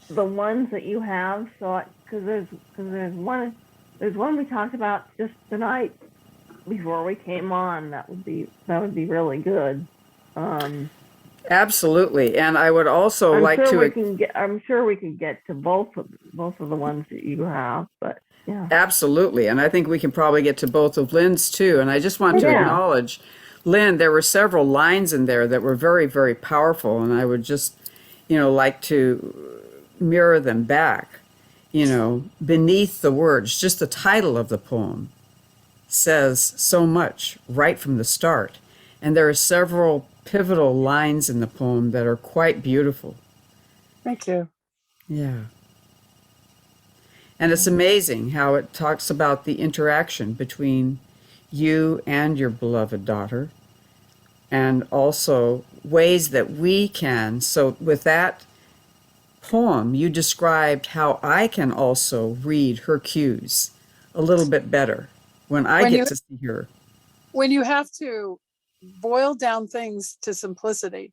B: the ones that you have? So, because there's one we talked about just tonight before we came on. That would be really good.
A: Absolutely. And I would also like to.
B: I'm sure we can get to both of the ones that you have, but yeah.
A: Absolutely. And I think we can probably get to both of Lynn's too. And I just want to
B: Yeah.
A: acknowledge, Lynn, there were several lines in there that were very, very powerful. And I would just, like to mirror them back. Beneath the words, just the title of the poem says so much right from the start. And there are several pivotal lines in the poem that are quite beautiful.
C: Thank you.
A: Yeah. And it's amazing how it talks about the interaction between you and your beloved daughter, and also ways that we can. So, with that poem, you described how I can also read her cues a little bit better when I get to see her.
C: When you have to boil down things to simplicity,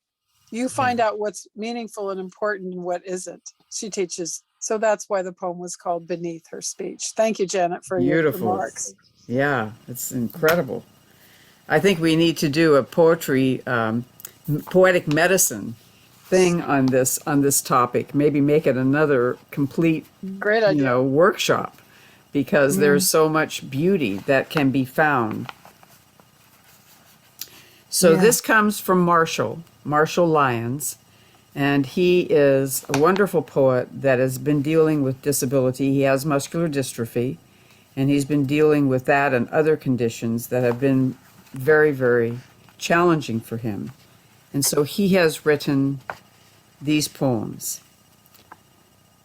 C: you find out what's meaningful and important and what isn't. She teaches. So that's why the poem was called Beneath Her Speech. Thank you, Janet, for
A: Beautiful.
C: your remarks.
A: Yeah, it's incredible. I think we need to do a poetic medicine thing on this topic. Maybe make it another complete,
C: Great idea.
A: workshop, because there's so much beauty that can be found. So this comes from Marshall Lyons, and he is a wonderful poet that has been dealing with disability. He has muscular dystrophy, and he's been dealing with that and other conditions that have been very, very challenging for him. And so he has written these poems.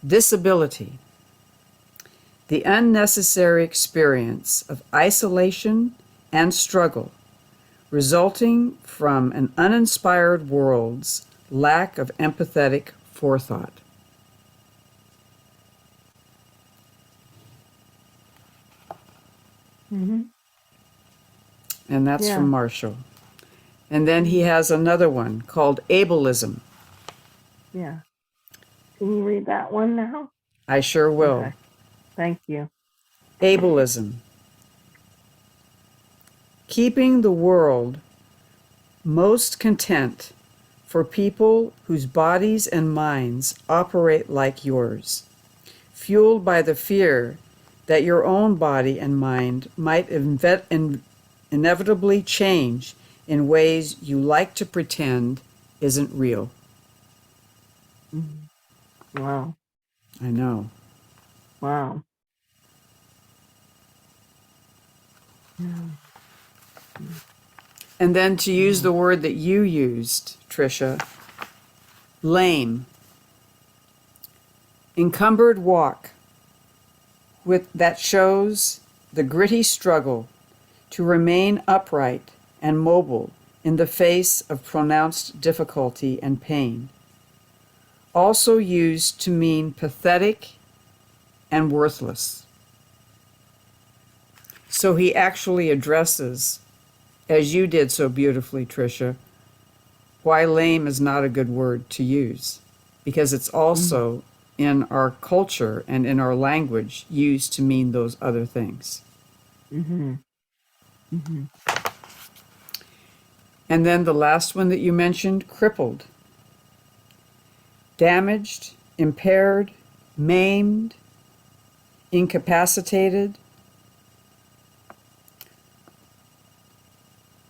A: Disability, the unnecessary experience of isolation and struggle resulting from an uninspired world's lack of empathetic forethought.
B: Mm-hmm.
A: And that's from Marshall. And then he has another one called ableism.
B: Yeah. Can you read that one now?
A: I sure will.
B: Okay. Thank you.
A: Ableism. Keeping the world most content for people whose bodies and minds operate like yours, fueled by the fear that your own body and mind might inevitably change in ways you like to pretend isn't real.
B: Wow.
A: I know.
B: Wow.
A: And then to use the word that you used, Tricia, lame. Encumbered walk that shows the gritty struggle to remain upright and mobile in the face of pronounced difficulty and pain. Also used to mean pathetic and worthless. So he actually addresses, as you did so beautifully, Tricia, why lame is not a good word to use, because it's also in our culture and in our language used to mean those other things.
B: Mm-hmm. Mm-hmm.
A: And then the last one that you mentioned, crippled. Damaged, impaired, maimed, incapacitated,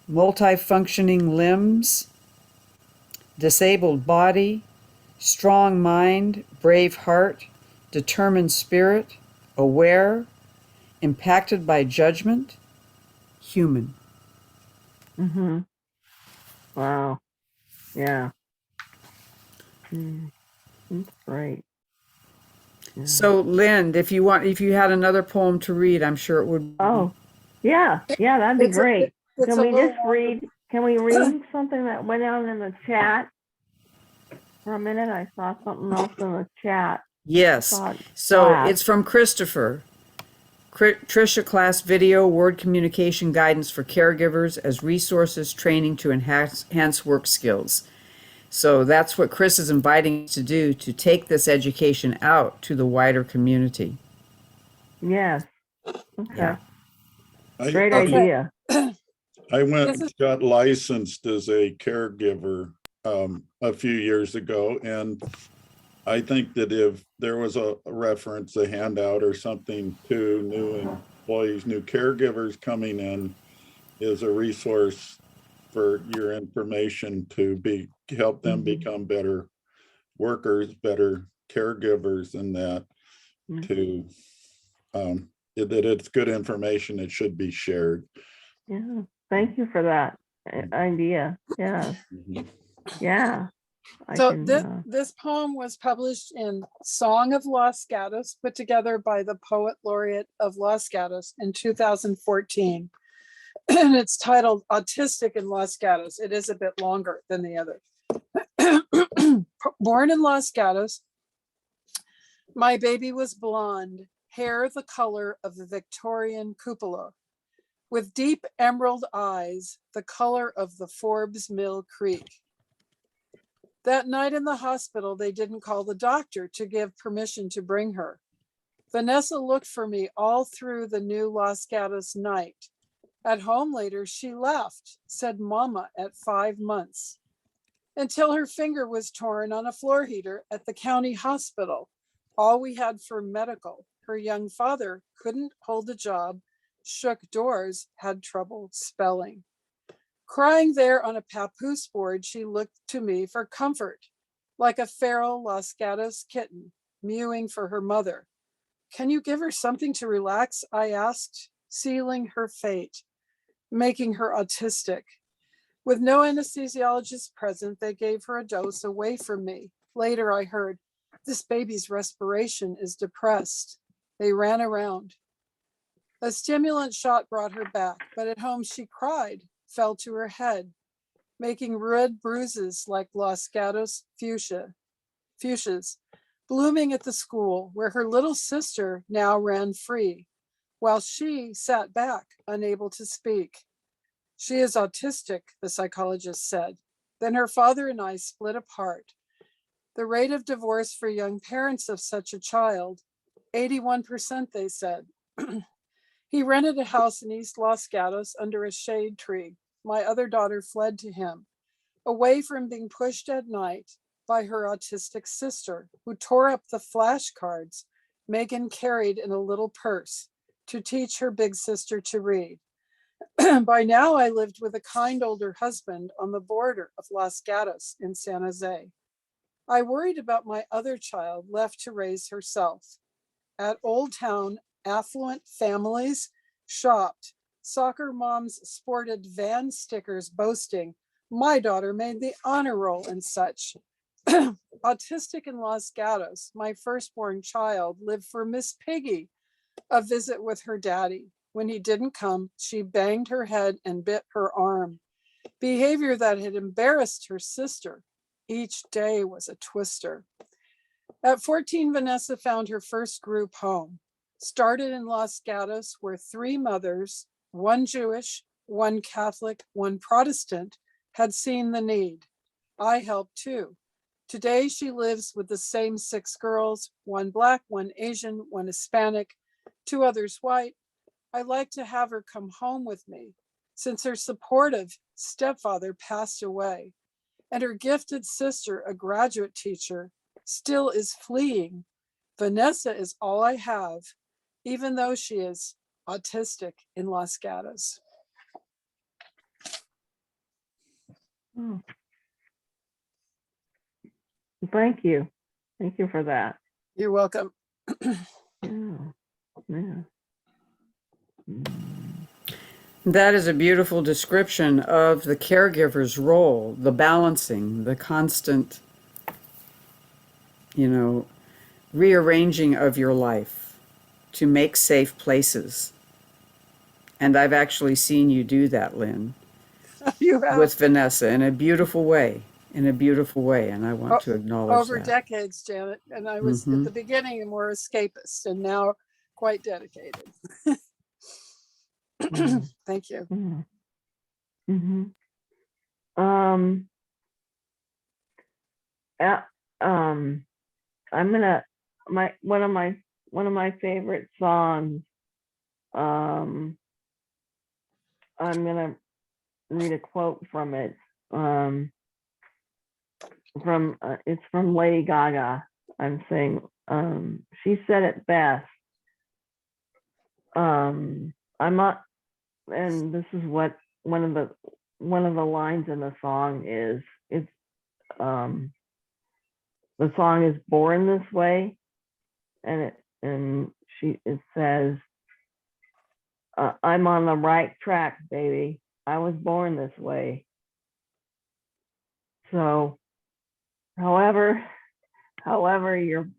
A: multifunctioning limbs, disabled body, strong mind, brave heart, determined spirit, aware, impacted by judgment, human.
B: Mm-hmm. Wow. Yeah. That's great. Yeah.
A: So, Lynn, if you had another poem to read, I'm sure it would.
B: Oh, yeah, that'd be
C: It's
B: great.
C: it's
B: Can
C: a
B: we
C: little
B: just
C: longer.
B: read? Can we read something that went out in the chat for a minute? I saw something else in the chat.
A: Yes.
B: Thought
A: So
B: class.
A: it's from Christopher. Tricia class video word communication guidance for caregivers as resources training to enhance work skills. So that's what Chris is inviting us to do, to take this education out to the wider community.
B: Yes. Okay.
A: Yeah.
B: Great
C: Okay.
B: idea.
F: I went
C: This is-
F: got licensed as a caregiver a few years ago, and I think that if there was a reference, a handout or something to new employees, new caregivers coming in, is a resource for your information to help them become better workers, better caregivers, and that to that it's good information. It should be shared.
B: Yeah. Thank you for that idea. Yeah. Yeah.
C: So this poem was published in Song of Los Gatos, put together by the Poet Laureate of Los Gatos in 2014. And it's titled Autistic in Los Gatos. It is a bit longer than the other. Born in Los Gatos, my baby was blonde, hair the color of the Victorian cupola, with deep emerald eyes, the color of the Forbes Mill Creek. That night in the hospital, they didn't call the doctor to give permission to bring her. Vanessa looked for me all through the new Los Gatos night. At home later, she left, said mama at 5 months, until her finger was torn on a floor heater at the county hospital. All we had for medical. Her young father couldn't hold a job, shook doors, had trouble spelling. Crying there on a papoose board, she looked to me for comfort, like a feral Los Gatos kitten, mewing for her mother. Can you give her something to relax? I asked, sealing her fate, making her autistic. With no anesthesiologist present, they gave her a dose away from me. Later, I heard, this baby's respiration is depressed. They ran around. A stimulant shot brought her back, but at home she cried, fell to her head, making red bruises like Los Gatos fuchsias, blooming at the school where her little sister now ran free, while she sat back, unable to speak. She is autistic, the psychologist said. Then her father and I split apart. The rate of divorce for young parents of such a child, 81%, they said. He rented a house in East Los Gatos under a shade tree. My other daughter fled to him, away from being pushed at night by her autistic sister, who tore up the flashcards Megan carried in a little purse to teach her big sister to read. By now, I lived with a kind older husband on the border of Los Gatos in San Jose. I worried about my other child left to raise herself. At Old Town, affluent families shopped. Soccer moms sported van stickers boasting, my daughter made the honor roll and such. Autistic in Los Gatos, my firstborn child lived for Miss Piggy, a visit with her daddy. When he didn't come, she banged her head and bit her arm. Behavior that had embarrassed her sister. Each day was a twister. At 14, Vanessa found her first group home. Started in Los Gatos, where 3 mothers, one Jewish, one Catholic, one Protestant, had seen the need. I helped too. Today, she lives with the same 6 girls, one Black, one Asian, one Hispanic, 2 others white. I like to have her come home with me, since her supportive stepfather passed away, and her gifted sister, a graduate teacher, still is fleeing. Vanessa is all I have, even though she is autistic in Los Gatos.
B: Oh. Thank you. Thank you for that.
C: You're welcome.
B: Yeah. Yeah.
A: That is a beautiful description of the caregiver's role, the balancing, the constant you know, rearranging of your life to make safe places. And I've actually seen you do that, Lynn,
C: You have
A: with Vanessa in a beautiful way, and I want to acknowledge
C: over
A: that.
C: decades, Janet, and I was at the beginning more escapist and now quite dedicated. Thank you.
B: Mm-hmm. I'm gonna one of my favorite songs. I'm gonna read a quote from it. It's from Lady Gaga. I'm saying, she said it best. I'm not, and this is what one of the lines in the song is. It's the song is "Born This Way," and it says, "I'm on the right track, baby. I was born this way." So, however you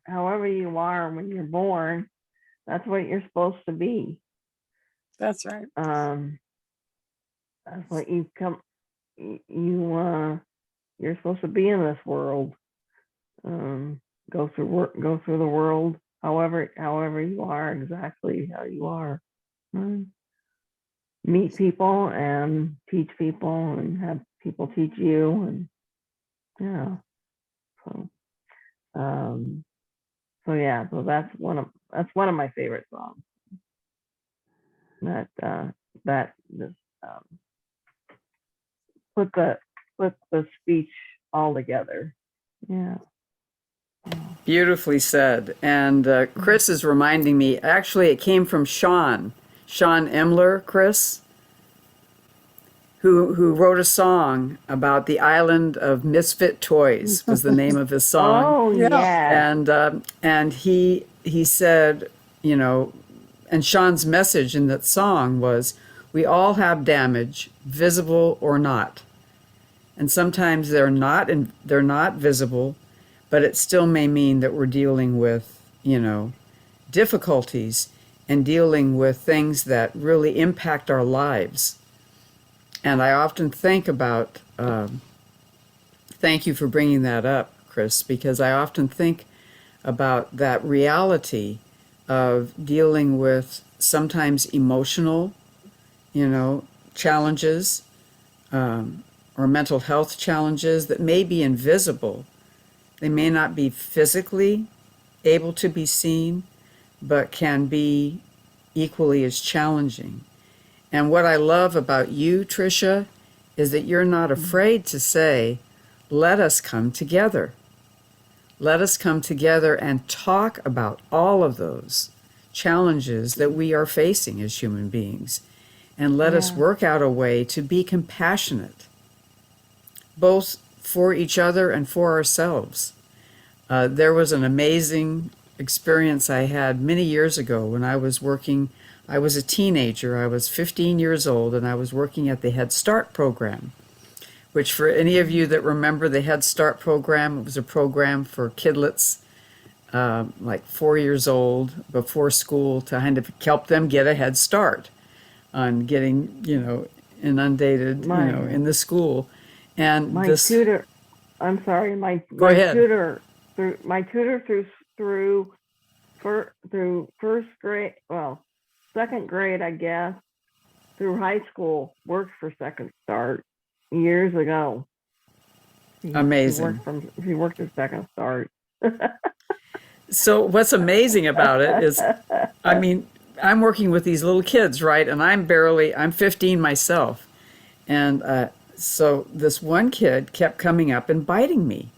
B: are when you're born, that's what you're supposed to be.
C: That's right.
B: That's what you're supposed to be in this world. Go through the world however you are, exactly how you are. Meet people and teach people and have people teach you, and yeah. So that's one of my favorite songs. That just put the speech all together. Yeah.
A: Beautifully said. And Chris is reminding me, actually, it came from Sean Emler, Chris, who wrote a song about the island of misfit toys, was the name of his song.
B: Oh,
C: Yeah.
B: yeah.
A: And he said, you know, and Sean's message in that song was, we all have damage, visible or not. And sometimes they're not visible, but it still may mean that we're dealing with, you know, difficulties and dealing with things that really impact our lives. And I often think about, thank you for bringing that up, Chris, because I often think about that reality of dealing with sometimes emotional, you know, challenges, or mental health challenges that may be invisible. They may not be physically able to be seen, but can be equally as challenging. And what I love about you, Tricia, is that you're not afraid to say, let us come together. Let us come together and talk about all of those challenges that we are facing as human beings. And let us work out a way to be compassionate, both for each other and for ourselves. There was an amazing experience I had many years ago when I was working. I was a teenager. I was 15 years old, and I was working at the Head Start program, which, for any of you that remember the Head Start program, it was a program for kidlets like 4 years old before school to kind of help them get a head start on getting, you know, inundated, you know, in the school. And
B: My
A: this
B: tutor, I'm sorry, my
A: ahead.
B: tutor through first grade, well, second grade, I guess, through high school, worked for Second Start years ago.
A: Amazing.
B: He worked at Second Start.
A: So what's amazing about it is, I mean, I'm working with these little kids, right? And I'm 15 myself. And so this one kid kept coming up and biting me,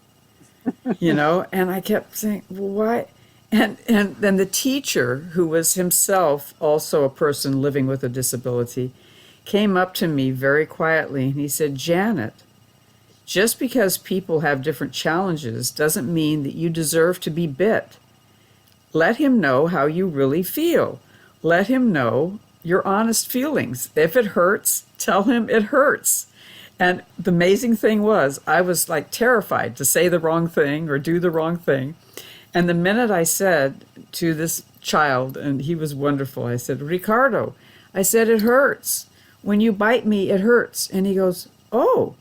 A: you know, and I kept saying, well, why? And then the teacher, who was himself also a person living with a disability, came up to me very quietly and he said, Janet, just because people have different challenges doesn't mean that you deserve to be bit. Let him know how you really feel. Let him know your honest feelings. If it hurts, tell him it hurts. And the amazing thing was, I was like terrified to say the wrong thing or do the wrong thing. And the minute I said to this child, and he was wonderful, I said, Ricardo, I said, it hurts. When you bite me, it hurts. And he goes, oh,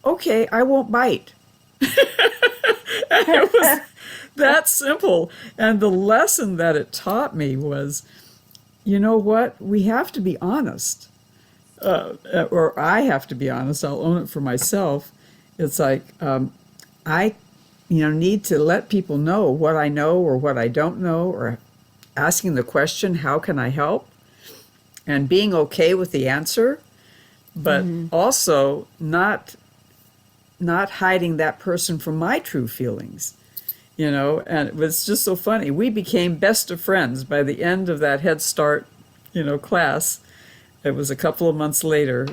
A: okay, I won't bite. And it was that simple. And the lesson that it taught me was, you know what? We have to be honest. Or I have to be honest. I'll own it for myself. It's like, I, need to let people know what I know or what I don't know, or asking the question, how can I help? And being okay with the answer, but also not hiding that person from my true feelings, and it was just so funny. We became best of friends by the end of that Head Start, class. It was a couple of months later.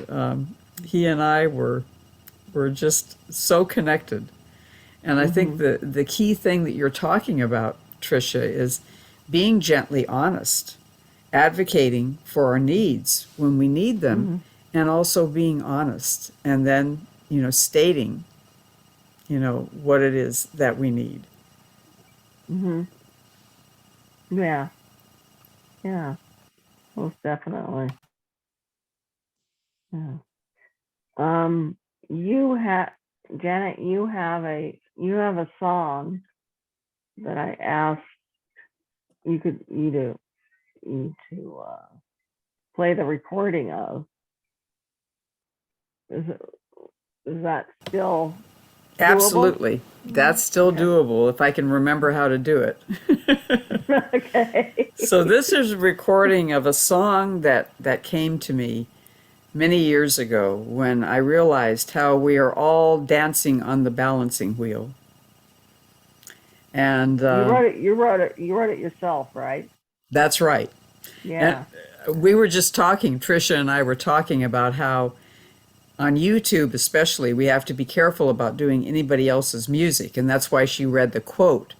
A: He and I were just so connected. And I think the key thing that you're talking about, Tricia, is being gently honest, advocating for our needs when we need them, and also being honest, and then, stating, what it is that we need.
B: Yeah. Yeah. Most definitely. Yeah. You have, Janet, you have a song that I asked you to play the recording of. Is that still doable?
A: Absolutely. That's still doable if I can remember how to do it.
B: Okay.
A: So this is a recording of a song that came to me many years ago when I realized how we are all dancing on the balancing wheel. And
B: you wrote it yourself, right?
A: That's right.
B: Yeah.
A: And we were just talking, Tricia and I were talking about how on YouTube especially, we have to be careful about doing anybody else's music. And that's why she read the quote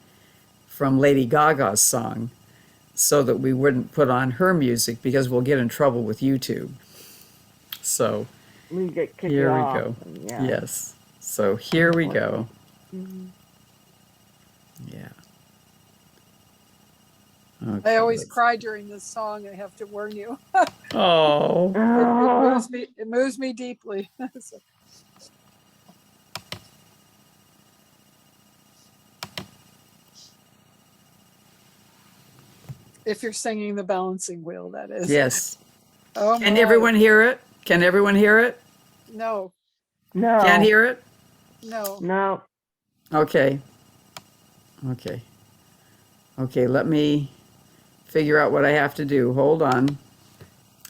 A: from Lady Gaga's song, so that we wouldn't put on her music because we'll get in trouble with YouTube. So
B: We get kicked
A: here
B: off.
A: we go.
B: Yeah.
A: Yes. So here we go. Yeah. Okay,
C: I always cry during this song. I have to warn you.
A: Oh.
C: It moves me deeply. So, if you're singing the balancing wheel, that is.
A: Yes.
C: Oh
A: Can
C: my.
A: everyone hear it? Can everyone hear it?
C: No,
B: No.
A: Can't hear it?
C: no.
B: No.
A: Okay. Okay. Okay, let me figure out what I have to do. Hold on.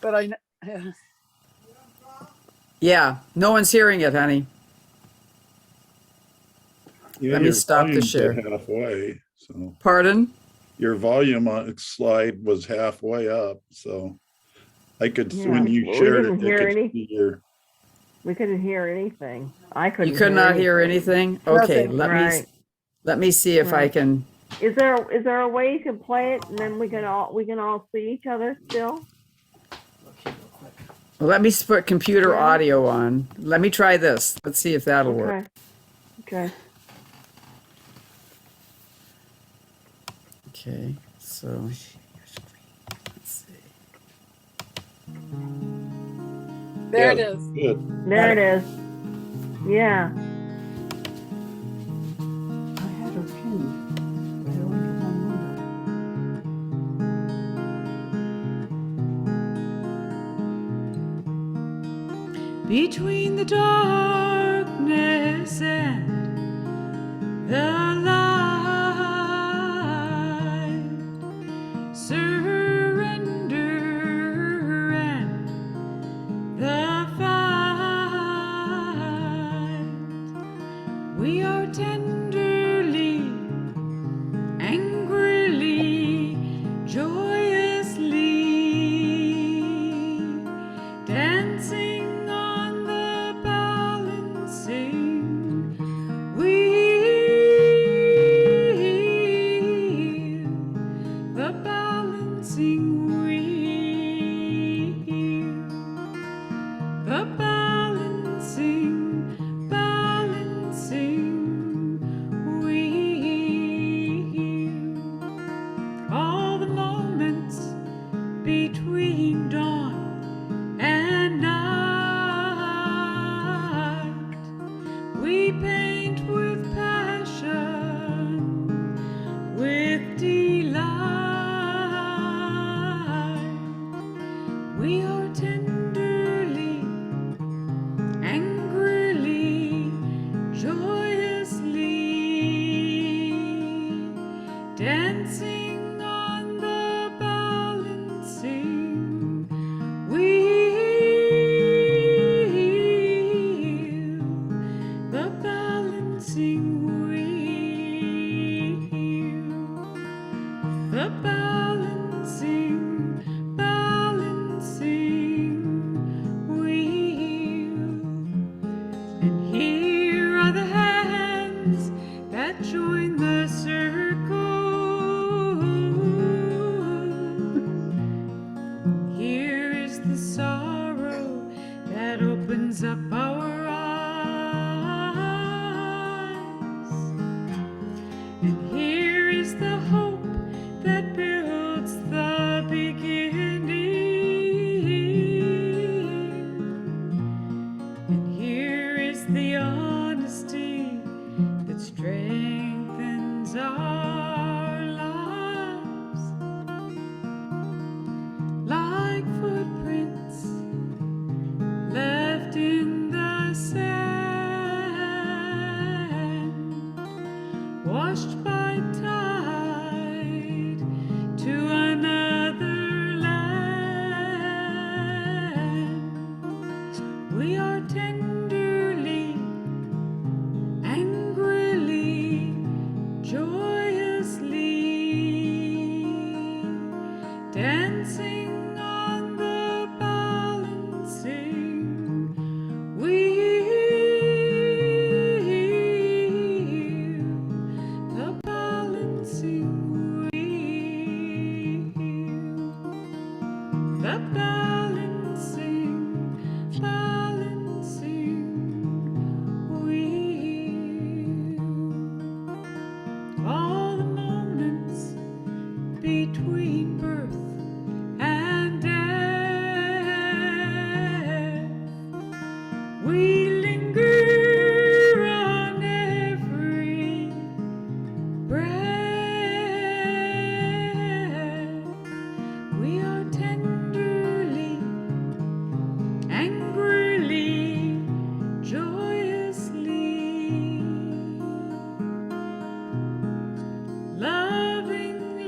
C: But
A: Yeah, no one's hearing it, honey.
F: Yeah,
A: Let me
F: your
A: stop the
F: volume's
A: share.
F: at halfway, so
A: Pardon?
F: your volume on slide was halfway up, so I could,
B: Yeah.
F: when you
B: Well, we
F: shared
B: didn't
F: it, I
B: hear
F: could
B: any.
F: see your,
B: We couldn't hear anything. I couldn't.
A: You could not hear anything? Okay,
C: Nothing.
A: let me see if I
B: Right.
A: can.
B: Is there a way you can play it and then we can all see each other still?
A: Well, let me put computer
B: Yeah.
A: audio on. Let me try this. Let's see if that'll work.
B: Okay.
A: Okay, so let's see.
C: There it
F: yeah,
C: is.
F: good.
B: There it is. Yeah. I had a pin. But I only have one
A: Between the darkness and the light, surrender and the fight. We are tenderly, angrily, joyously dancing on the balancing wheel, the balancing wheel, the balancing
I: the moments between dawn and night. We paint with passion, with delight. We are tenderly, angrily, joyously dancing on the balancing wheel, the balancing wheel, the balancing wheel. And here are the hands that join the circle. Here is the sorrow that opens up our eyes. And here is the hope that builds the beginning. And here is the honesty that strengthens our lives. Like footprints left in the sand, washed by tide to another land. We are tenderly, angrily, joyously dancing on the balancing wheel, the balancing wheel, the balancing wheel. All the moments between birth and death, we linger on every breath. We are tenderly, angrily, joyously, lovingly,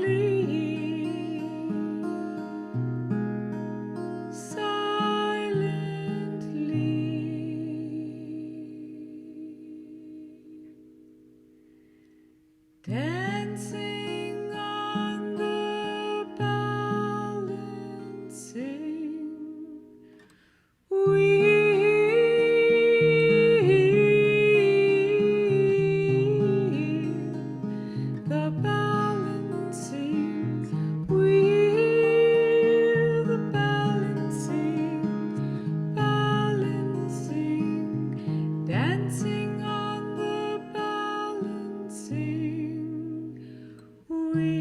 I: silently, dancing on the balancing wheel, the balancing wheel, the balancing, dancing on the balancing wheel.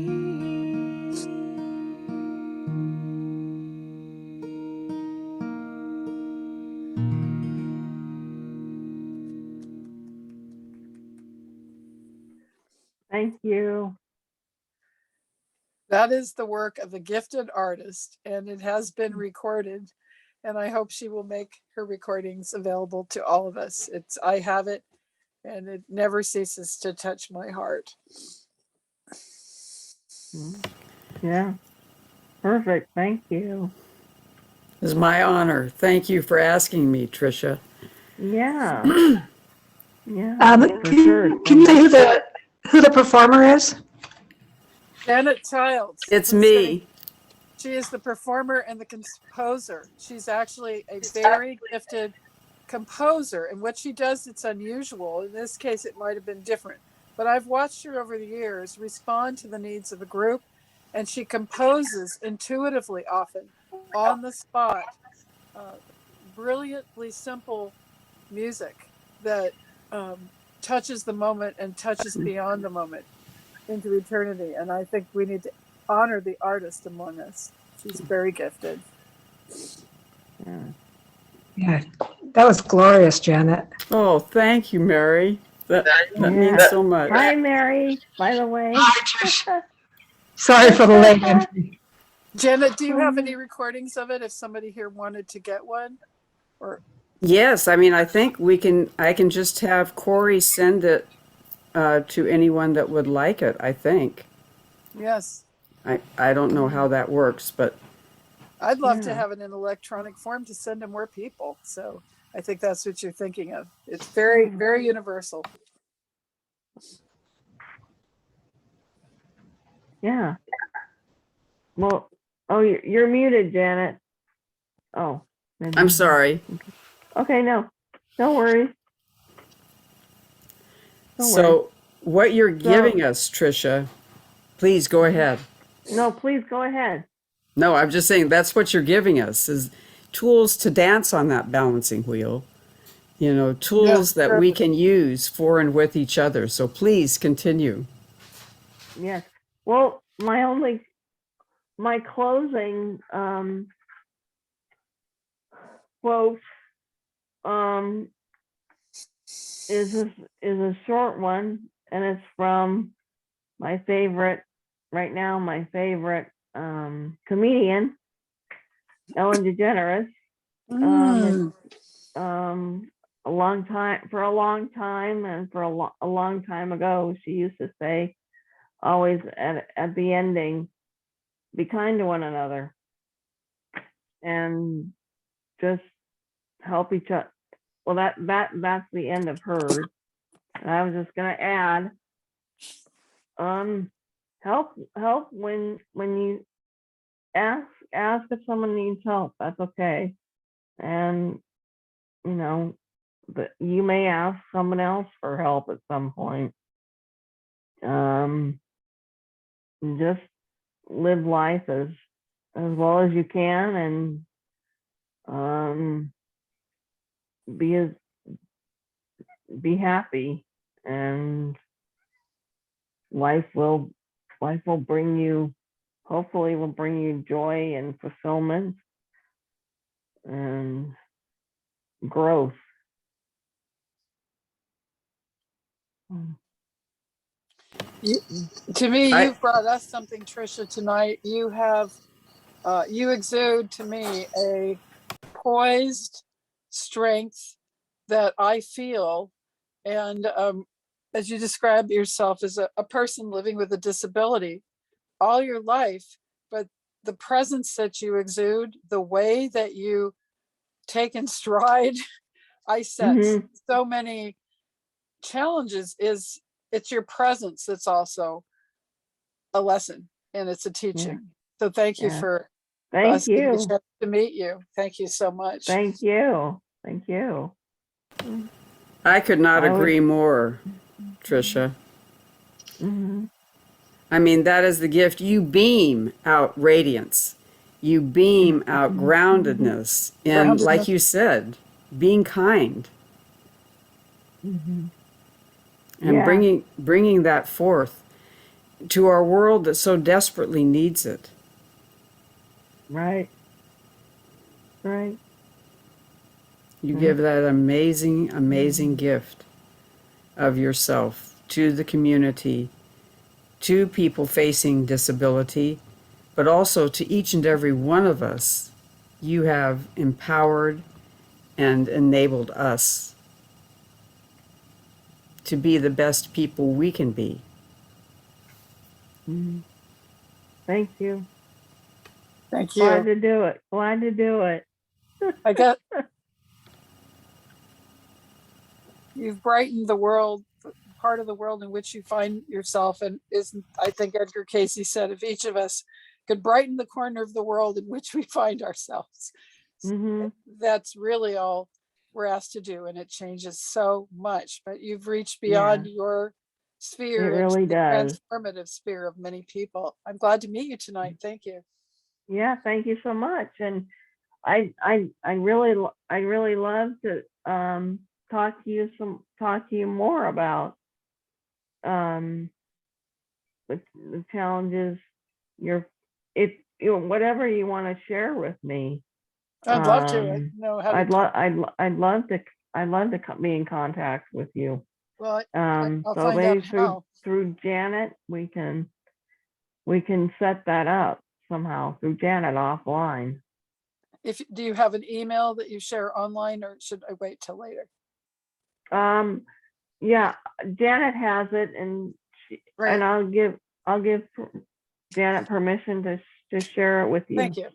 B: Thank you.
C: That is the work of a gifted artist, and it has been recorded. And I hope she will make her recordings available to all of us. I have it, and it never ceases to touch my heart.
B: Yeah. Perfect. Thank you.
A: It was my honor. Thank you for asking me, Tricia.
B: Yeah. Yeah. For
J: Can
B: sure.
J: you say who the performer is?
C: Janet Childs.
A: It's me.
C: She is the performer and the composer. She's actually a very gifted composer, and what she does, it's unusual. In this case, it might have been different, but I've watched her over the years respond to the needs of a group, and she composes intuitively, often on the spot, brilliantly simple music that touches the moment and touches beyond the moment into eternity. And I think we need to honor the artist among us. She's very gifted.
B: Yeah.
J: Yeah, that was glorious, Janet.
A: Oh, thank you, Mary. That
B: Yeah.
A: means so much.
B: Hi, Mary, by the way.
J: Sorry for the late entry.
C: Janet, do you have any recordings of it if somebody here wanted to get one? Or
A: Yes, I mean, I think I can just have Corey send it to anyone that would like it, I think.
C: yes,
A: I don't know how that works, but
C: I'd love to
B: Yeah.
C: have it in electronic form to send to more people. So I think that's what you're thinking of. It's very, very universal.
B: Yeah. Well, oh, you're muted, Janet. Oh. maybe-
A: I'm sorry.
B: Okay, no worries. Don't worry.
A: So, what you're giving us, Tricia, please go ahead.
B: No, please go ahead.
A: No, I'm just saying that's what you're giving us is tools to dance on that balancing wheel. You know, tools that we can use for and with each other. So please continue.
B: Yes. Well, my closing quote is a short one, and it's from my favorite comedian, Ellen DeGeneres. A long time and for a long time ago, she used to say, always at the ending, be kind to one another and just help each other. Well, that's the end of hers. And I was just gonna add, help when you ask if someone needs help. That's okay. And you know, but you may ask someone else for help at some point. Just live life as well as you can, and be happy, and life will bring you, hopefully will bring you joy and fulfillment and growth.
C: To me, you've brought us something, Tricia, tonight. You have, you exude to me a poised strength that I feel. And as you describe yourself as a person living with a disability all your life, but the presence that you exude, the way that you take in stride, I sense so many challenges it's your presence that's also a lesson and it's a teaching. So thank you for us getting a chance to meet you. Thank you so much.
B: Thank you.
A: I could not agree more, Tricia. I mean, that is the gift. You beam out radiance. You beam out groundedness. And like you said, being kind. And bringing that forth to our world that so desperately needs it.
B: Right.
A: You give that amazing gift of yourself to the community, to people facing disability, but also to each and every one of us. You have empowered and enabled us to be the best people we can be.
B: Thank you.
C: Thank you.
B: Glad to do it.
C: I got you've brightened the world, part of the world in which you find yourself, and isn't, I think Edgar Casey said, if each of us could brighten the corner of the world in which we find ourselves, that's really all we're asked to do, and it changes so much. But you've reached beyond your sphere.
B: It really does.
C: Transformative sphere of many people. I'm glad to meet you tonight. Thank you.
B: Yeah, thank you so much. And I really love to talk to you more about the challenges your, if, whatever you want to share with me.
C: I'd love to. I know how to.
B: I'd love to be in contact with you.
C: Well, I'll
B: So
C: find
B: maybe
C: out how.
B: through Janet, we can set that up somehow through Janet offline.
C: Do you have an email that you share online, or should I wait till later?
B: Yeah, Janet has it, and
C: Great.
B: and I'll give Janet permission to share it with you.
C: Thank you.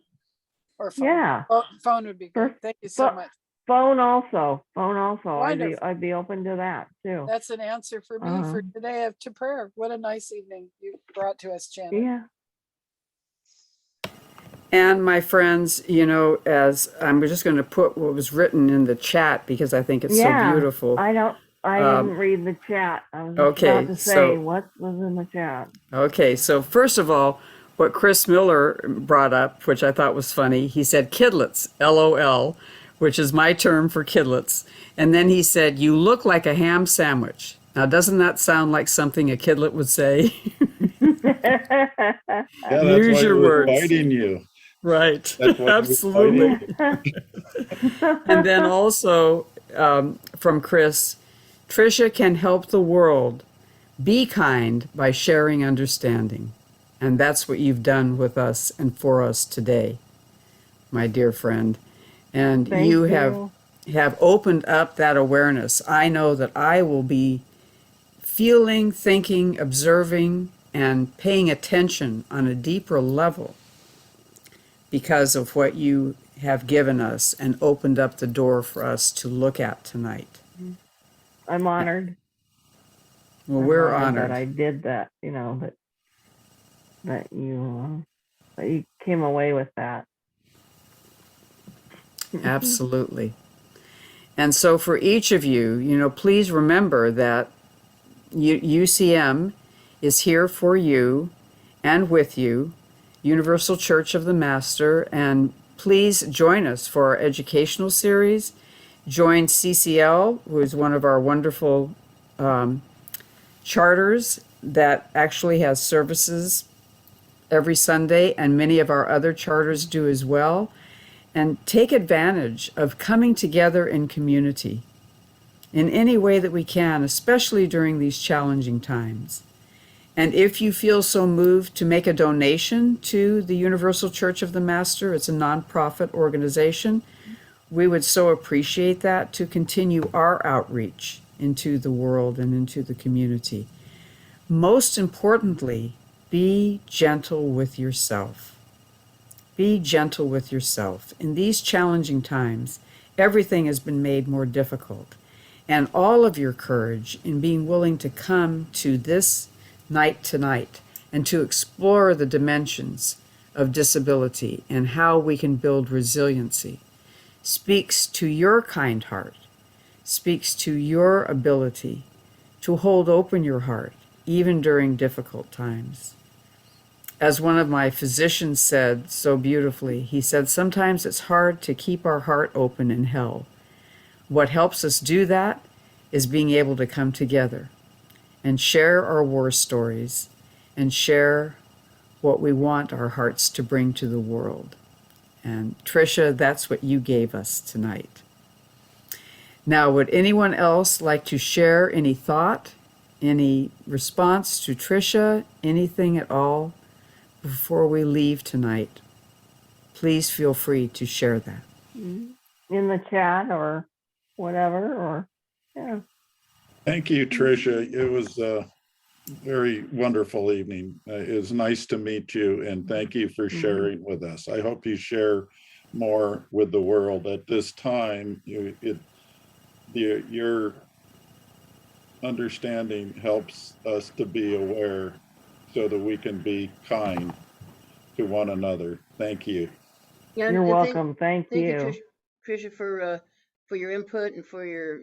C: Or phone.
B: Yeah.
C: Phone would be great. Thank you so much.
B: Phone also.
C: Wonderful.
B: I'd be open to that too.
C: That's an answer for me for today to prayer. What a nice evening you brought to us, Janet.
B: Yeah.
A: And my friends, as I'm just going to put what was written in the chat because I think it's so beautiful.
B: I didn't read the chat. I was just about to say what was in the chat.
A: Okay, so first of all, what Chris Miller brought up, which I thought was funny, he said kidlets, LOL, which is my term for kidlets. And then he said, you look like a ham sandwich. Now, doesn't that sound like something a kidlet would say?
F: Yeah, that's
A: Use
F: why
A: your
F: he was
A: words.
F: fighting you.
A: Right,
F: That's why
A: absolutely. And then also from Chris, Tricia can help the world be kind by sharing understanding. And that's what you've done with us and for us today, my dear friend. And you have opened up that awareness. I know that I will be feeling, thinking, observing, and paying attention on a deeper level because of what you have given us and opened up the door for us to look at tonight.
B: I'm honored.
A: Well, we're honored
B: that I did that. That you came away with that.
A: Absolutely. And so for each of you, please remember that UCM is here for you and with you, Universal Church of the Master, and please join us for our educational series. Join CCL, who is one of our wonderful charters that actually has services every Sunday, and many of our other charters do as well. And take advantage of coming together in community in any way that we can, especially during these challenging times. And if you feel so moved to make a donation to the Universal Church of the Master, it's a nonprofit organization, we would so appreciate that to continue our outreach into the world and into the community. Most importantly, be gentle with yourself. Be gentle with yourself. In these challenging times, everything has been made more difficult. And all of your courage in being willing to come to this night tonight and to explore the dimensions of disability and how we can build resiliency speaks to your kind heart, speaks to your ability to hold open your heart even during difficult times. As one of my physicians said so beautifully, he said, sometimes it's hard to keep our heart open in hell. What helps us do that is being able to come together and share our war stories and share what we want our hearts to bring to the world. And Tricia, that's what you gave us tonight. Now, would anyone else like to share any thought, any response to Tricia, anything at all before we leave tonight? Please feel free to share that.
B: In the chat or whatever, or yeah.
F: Thank you, Tricia. It was a very wonderful evening. It was nice to meet you, and thank you for sharing with us. I hope you share more with the world at this time. Your understanding helps us to be aware so that we can be kind to one another. Thank you.
D: Yeah,
B: You're
D: and
B: welcome. Thank you.
D: Tricia, for your input and for your,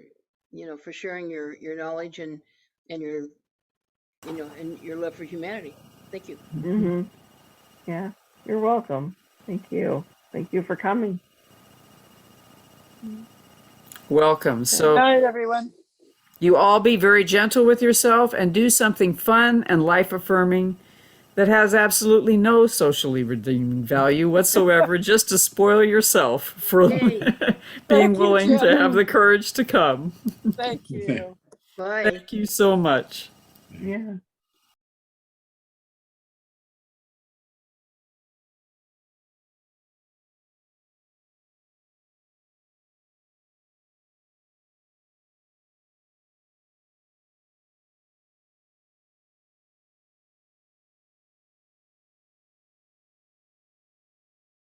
D: for sharing your knowledge and your, and your love for humanity. Thank you.
B: Yeah, you're welcome. Thank you. Thank you for coming.
A: Welcome. So,
C: Good night, everyone.
A: you all be very gentle with yourself and do something fun and life affirming that has absolutely no socially redeeming value whatsoever, just to spoil yourself for
D: Yay.
A: being
C: Thank you,
A: willing to
C: Jim.
A: have the courage to come.
C: Thank you.
D: Bye.
A: Thank you so much.
B: Yeah.